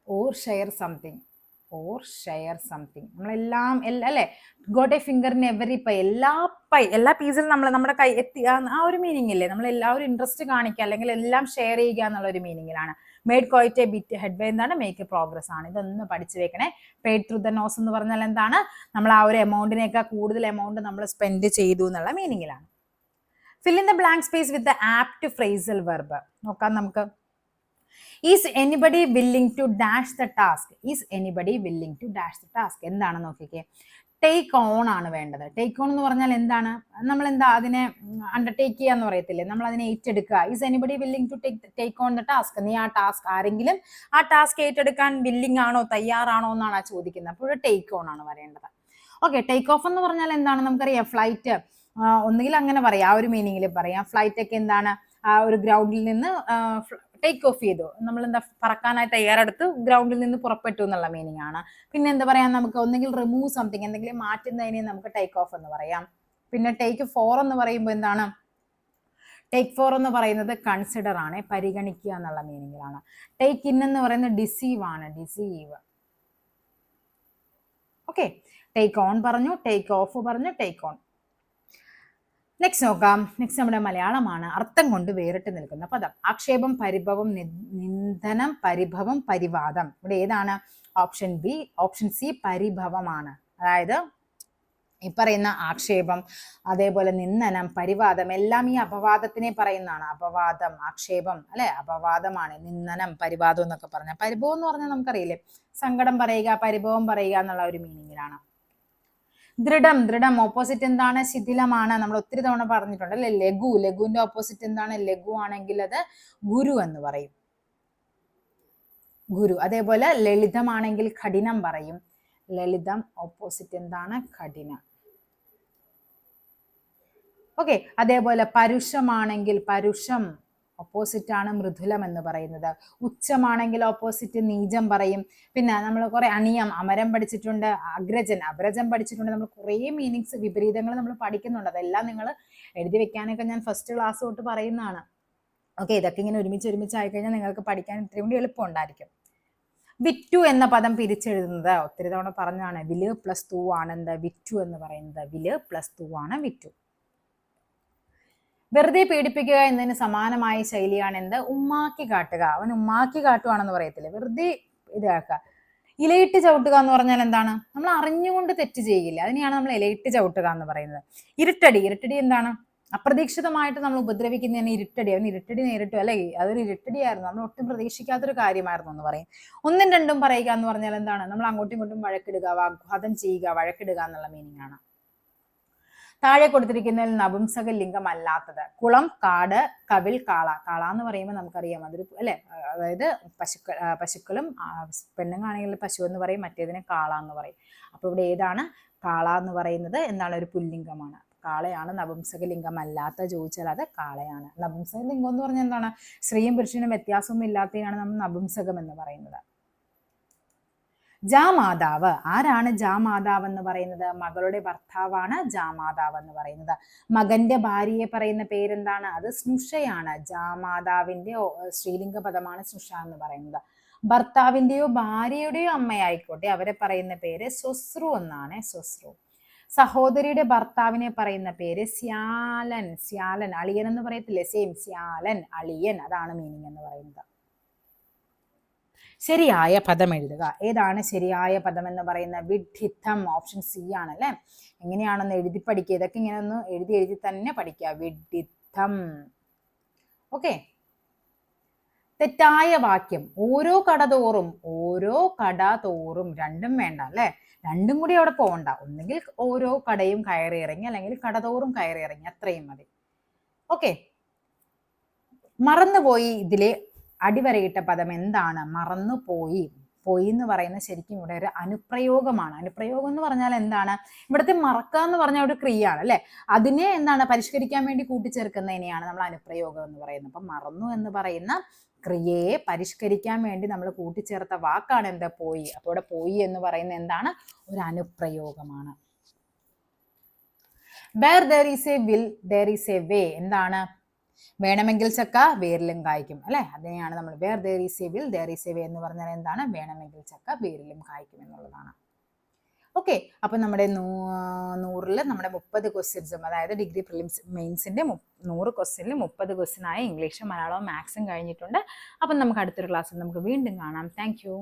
or share something. നമ്മളെല്ലാം അല്ലെ, got a finger in every pie, എല്ലാ പീസിലും നമ്മൾ നമ്മുടെ കൈ എത്തി, ആ ഒരു മീനിങ് ഇല്ലേ, നമ്മൾ എല്ലാവരും ഇൻട്രസ്റ്റ് കാണിക്കുക അല്ലെങ്കിൽ എല്ലാം ഷെയർ ചെയ്യുക എന്നുള്ള ഒരു മീനിങ്ങിലാണ്. Made quite a bit headway എന്താണ്, മേക്ക് പ്രോഗ്രസ് ആണ്. ഇതൊന്ന് പഠിച്ചു വെക്കണേ. പെയ്ഡ് ത്രൂ ദ നോസ് എന്ന് പറഞ്ഞാൽ എന്താണ്, നമ്മൾ ആ ഒരു എമൗണ്ടിനേക്കാൾ കൂടുതൽ എമൗണ്ട് നമ്മൾ സ്പെൻഡ് ചെയ്തു എന്നുള്ള മീനിങ്ങിലാണ്. fill in the blank space with the apt phrasal verb. നോക്കാം നമുക്ക്. Is anybody willing to dash the task? Is anybody willing to dash the task? എന്താണ് നോക്കിക്കേ. ടേക്ക് ഓൺ ആണ് വേണ്ടത്. ടേക്ക് ഓൺ എന്ന് പറഞ്ഞാൽ എന്താണ്? നമ്മൾ എന്താ അതിനെ അണ്ടർടേക്ക് ചെയ്യാന്ന് പറയത്തില്ലേ, നമ്മൾ അതിനെ ഏറ്റെടുക്കുക. Is anybody willing to take on the task? നീ ആ ടാസ്ക്, ആരെങ്കിലും ആ ടാസ്ക് ഏറ്റെടുക്കാൻ വില്ലിംഗ് ആണോ, തയ്യാറാണോ എന്നാണ് ആ ചോദിക്കുന്നത്. അപ്പോൾ ടേക്ക് ഓൺ ആണ് വരേണ്ടത്. ഓക്കെ, ടേക്ക് ഓഫ് എന്ന് പറഞ്ഞാൽ എന്താണ്? നമുക്കറിയാം ഫ്ലൈറ്റ്, ഒന്നുകിൽ അങ്ങനെ പറയാം, ആ ഒരു മീനിങ്ങിൽ പറയാം. ഫ്ലൈറ്റ് ഒക്കെ എന്താണ്? ആ ഒരു ഗ്രൗണ്ടിൽ നിന്ന് ടേക്ക് ഓഫ് ചെയ്തു, നമ്മൾ എന്താ പറക്കാനായി തയ്യാറെടുത്ത് ഗ്രൗണ്ടിൽ നിന്ന് പുറപ്പെട്ടു എന്നുള്ള മീനിങ് ആണ്. പിന്നെ എന്താ പറയാ, നമുക്ക് ഒന്നെങ്കിൽ റിമൂവ് സംതിങ്, എന്തെങ്കിലും മാറ്റുന്നതിനെ നമുക്ക് ടേക്ക് ഓഫ് എന്ന് പറയാം. പിന്നെ ടേക്ക് ഫോർ എന്ന് പറയുമ്പോൾ എന്താണ്? ടേക്ക് ഫോർ എന്ന് പറയുന്നത് കൺസിഡർ ആണ്, പരിഗണിക്കുക എന്നുള്ള മീനിങ്ങിലാണ്. ടേക്ക് ഇൻ എന്ന് പറയുന്നത് ഡിസീവ് ആണ്, ഡിസീവ്. ഓക്കെ, ടേക്ക് ഓൺ പറഞ്ഞു, ടേക്ക് ഓഫ് പറഞ്ഞു, ടേക്ക് ഓൺ. നെക്സ്റ്റ് നോക്കാം. നെക്സ്റ്റ് നമ്മുടെ മലയാളമാണ്. അർത്ഥം കൊണ്ട് വേറിട്ട് നിൽക്കുന്ന പദം. ആക്ഷേപം, പരിഭവം, നിന്ദനം, പരിഭവം, പരിവാദം. ഇവിടെ ഏതാണ്? ഓപ്ഷൻ ബി, ഓപ്ഷൻ സി പരിഭവമാണ്. അതായത് ഈ പറയുന്ന ആക്ഷേപം, അതേപോലെ നിന്ദനം, പരിവാദം എല്ലാം ഈ അപവാദത്തിനെ പറയുന്നതാണ്. അപവാദം, ആക്ഷേപം അല്ലെ, അപവാദമാണ്. നിന്ദനം, പരിവാദം എന്നൊക്കെ പറഞ്ഞാൽ, പരിഭവം എന്ന് പറഞ്ഞാൽ നമുക്കറിയില്ലേ, സങ്കടം പറയുക, പരിഭവം പറയുക എന്നുള്ള ഒരു മീനിങ്ങിലാണ്. ദൃഢം, ദൃഢം ഓപ്പോസിറ്റ് എന്താണ്? ശിഥിലമാണ്. നമ്മൾ ഒത്തിരി തവണ പറഞ്ഞിട്ടുണ്ട് അല്ലെ. ലഘു, ലഘുവിന്റെ ഓപ്പോസിറ്റ് എന്താണ്? ലഘു ആണെങ്കിൽ അത് ഗുരു എന്ന് പറയും, ഗുരു. അതേപോലെ ലളിതമാണെങ്കിൽ കഠിനം പറയും. ലളിതം ഓപ്പോസിറ്റ് എന്താണ്? കഠിനം. ഓക്കെ, അതേപോലെ പരുഷമാണെങ്കിൽ, പരുഷം ഓപ്പോസിറ്റ് ആണ് മൃദുലം എന്ന് പറയുന്നത്. ഉച്ചമാണെങ്കിൽ ഓപ്പോസിറ്റ് നീചം പറയും. പിന്നെ നമ്മൾ കുറെ അണിയം, അമരം പഠിച്ചിട്ടുണ്ട്, അഗ്രജൻ, അഗ്രജം പഠിച്ചിട്ടുണ്ട്. നമ്മൾ കുറേ മീനിങ്സ്, വിപരീതങ്ങൾ നമ്മൾ പഠിക്കുന്നുണ്ട്. അതെല്ലാം നിങ്ങൾ എഴുതി വെക്കാനൊക്കെ ഞാൻ ഫസ്റ്റ് ക്ലാസ് തൊട്ട് പറയുന്നതാണ്. ഓക്കെ, ഇതൊക്കെ ഇങ്ങനെ ഒരുമിച്ച് ആയിക്കഴിഞ്ഞാൽ നിങ്ങൾക്ക് പഠിക്കാൻ ഇത്രയും കൂടി എളുപ്പം ഉണ്ടായിരിക്കും. വിറ്റു എന്ന പദം പിരിച്ചെഴുതുന്നത് ഒത്തിരി തവണ പറഞ്ഞാണ്. വില് പ്ലസ് തൂ ആണ് എന്ത്? വിറ്റു എന്ന് പറയുന്നത്. വില് പ്ലസ് തൂ ആണ് വിറ്റു. വെറുതെ പീഡിപ്പിക്കുക എന്നതിന് സമാനമായ ശൈലിയാണ് എന്ത്? ഉമ്മാക്കി കാട്ടുക. അവൻ ഉമ്മാക്കി കാട്ടുവാണെന്ന് പറയത്തില്ല, വെറുതെ ഇതാക്കുക. ഇലയിട്ട് ചവിട്ടുക എന്ന് പറഞ്ഞാൽ എന്താണ്? നമ്മൾ അറിഞ്ഞുകൊണ്ട് തെറ്റ് ചെയ്യില്ല, അതിനെയാണ് നമ്മൾ ഇലയിട്ട് ചവിട്ടുക എന്ന് പറയുന്നത്. ഇരുട്ടടി, ഇരുട്ടടി എന്താണ്? അപ്രതീക്ഷിതമായിട്ട് നമ്മൾ ഉപദ്രവിക്കുന്നതിന് ഇരുട്ടടി. അവൻ ഇരുട്ടടി നേരിട്ടു അല്ലെ, അതൊരു ഇരുട്ടടിയായിരുന്നു, നമ്മൾ ഒട്ടും പ്രതീക്ഷിക്കാത്തൊരു കാര്യമായിരുന്നു എന്ന് പറയും. ഒന്നും രണ്ടും പറയുക എന്ന് പറഞ്ഞാൽ എന്താണ്? നമ്മൾ അങ്ങോട്ടും ഇങ്ങോട്ടും വഴക്കിടുക, വാഗ്വാദം ചെയ്യുക, വഴക്കിടുക എന്നുള്ള മീനിങ് ആണ്. താഴെ കൊടുത്തിരിക്കുന്നതിൽ നപുംസക ലിംഗം അല്ലാത്തത്. കുളം, കാട്, കവിൽ, കാള. കാള എന്ന് പറയുമ്പോൾ നമുക്കറിയാം അതൊരു അല്ലെ, അതായത് പശുക്കളും പെണ്ണുങ്ങളാണെങ്കിൽ പശു എന്ന് പറയും, മറ്റേതിനെ കാള എന്ന് പറയും. അപ്പൊ ഇവിടെ ഏതാണ്? കാള എന്ന് പറയുന്നത് എന്താണ്? ഒരു പുല്ലിംഗമാണ്. കാളയാണ്. നപുംസക ലിംഗം അല്ലാത്ത ചോദിച്ചാൽ അത് കാളയാണ്. നപുംസക ലിംഗം എന്ന് പറഞ്ഞാൽ എന്താണ്? സ്ത്രീയും പുരുഷനും വ്യത്യാസമൊന്നും ഇല്ലാത്തതിനാണ് നമ്മൾ നപുംസകം എന്ന് പറയുന്നത്. ജാമാതാവ്. ആരാണ് ജാമാതാവ് എന്ന് പറയുന്നത്? മകളുടെ ഭർത്താവാണ് ജാമാതാവ് എന്ന് പറയുന്നത്. മകന്റെ ഭാര്യയെ പറയുന്ന പേരെന്താണ്? അത് സ്നുഷയാണ്. ജാമാതാവിന്റെ സ്ത്രീലിംഗ പദമാണ് സ്നുഷ എന്ന് പറയുന്നത്. ഭർത്താവിന്റെയോ ഭാര്യയുടെയോ അമ്മയായിക്കോട്ടെ, അവരെ പറയുന്ന പേര് സ്വസ്രു എന്നാണ്. സ്വസ്രു. സഹോദരിയുടെ ഭർത്താവിനെ പറയുന്ന പേര് സ്യാലൻ. സ്യാലൻ, അളിയൻ എന്ന് പറയത്തില്ലേ, സെയിം. സ്യാലൻ, അളിയൻ, അതാണ് മീനിങ് എന്ന് പറയുന്നത്. ശരിയായ പദം എഴുതുക. ഏതാണ് ശരിയായ പദം എന്ന് പറയുന്നത്? വിഡ്ഢിത്തം. ഓപ്ഷൻ സി ആണല്ലേ. എങ്ങനെയാണെന്ന് എഴുതി പഠിക്കുക. ഇതൊക്കെ ഇങ്ങനെ ഒന്ന് എഴുതി തന്നെ പഠിക്കുക. വിഡ്ഢിത്തം. ഓക്കെ, തെറ്റായ വാക്യം. ഓരോ കട തോറും, രണ്ടും വേണ്ട അല്ലെ, രണ്ടും കൂടി അവിടെ പോകണ്ട. ഒന്നുകിൽ ഓരോ കടയും കയറി ഇറങ്ങി, അല്ലെങ്കിൽ കടതോറും കയറി ഇറങ്ങി, അത്രയും മതി. ഓക്കെ, മറന്നുപോയി. ഇതിലെ അടിവരയിട്ട പദം എന്താണ്? മറന്നുപോയി. പോയി എന്ന് പറയുന്നത് ശരിക്കും ഇവിടെ ഒരു അനുപ്രയോഗമാണ്. അനുപ്രയോഗം എന്ന് പറഞ്ഞാൽ എന്താണ്? ഇവിടുത്തെ മറക്കുക എന്ന് പറഞ്ഞ ഒരു ക്രിയയാണ് അല്ലെ, അതിനെ എന്താണ് പരിഷ്കരിക്കാൻ വേണ്ടി കൂട്ടിച്ചേർക്കുന്നതിനെയാണ് നമ്മൾ അനുപ്രയോഗം എന്ന് പറയുന്നത്. അപ്പൊ മറന്നു എന്ന് പറയുന്ന ക്രിയയെ പരിഷ്കരിക്കാൻ വേണ്ടി നമ്മൾ കൂട്ടിച്ചേർത്ത വാക്കാണ് എന്താ? പോയി. അപ്പൊ ഇവിടെ പോയി എന്ന് പറയുന്നത് എന്താണ്? ഒരു അനുപ്രയോഗമാണ്. Where there is a will there is a way. എന്താണ്? വേണമെങ്കിൽ ചക്ക വേരിലും കായ്ക്കും അല്ലെ, അതിനെയാണ് നമ്മൾ where there is a will there is a way എന്ന് പറഞ്ഞാൽ എന്താണ്? വേണമെങ്കിൽ ചക്ക വേരിലും കായ്ക്കും എന്നുള്ളതാണ്. ഓക്കെ, അപ്പൊ നമ്മുടെ 100-ൽ നമ്മുടെ 30 ക്വസ്റ്റ്യൻസും, അതായത് ഡിഗ്രി പ്രിലിംസ് മെയിൻസിന്റെ 100 ക്വസ്റ്റ്യനിൽ 30 ക്വസ്റ്റ്യൻ ആയ ഇംഗ്ലീഷും മലയാളവും മാത്സും കഴിഞ്ഞിട്ടുണ്ട്. അപ്പം നമുക്ക് അടുത്തൊരു ക്ലാസ്സിൽ നമുക്ക് വീണ്ടും കാണാം. Thank you.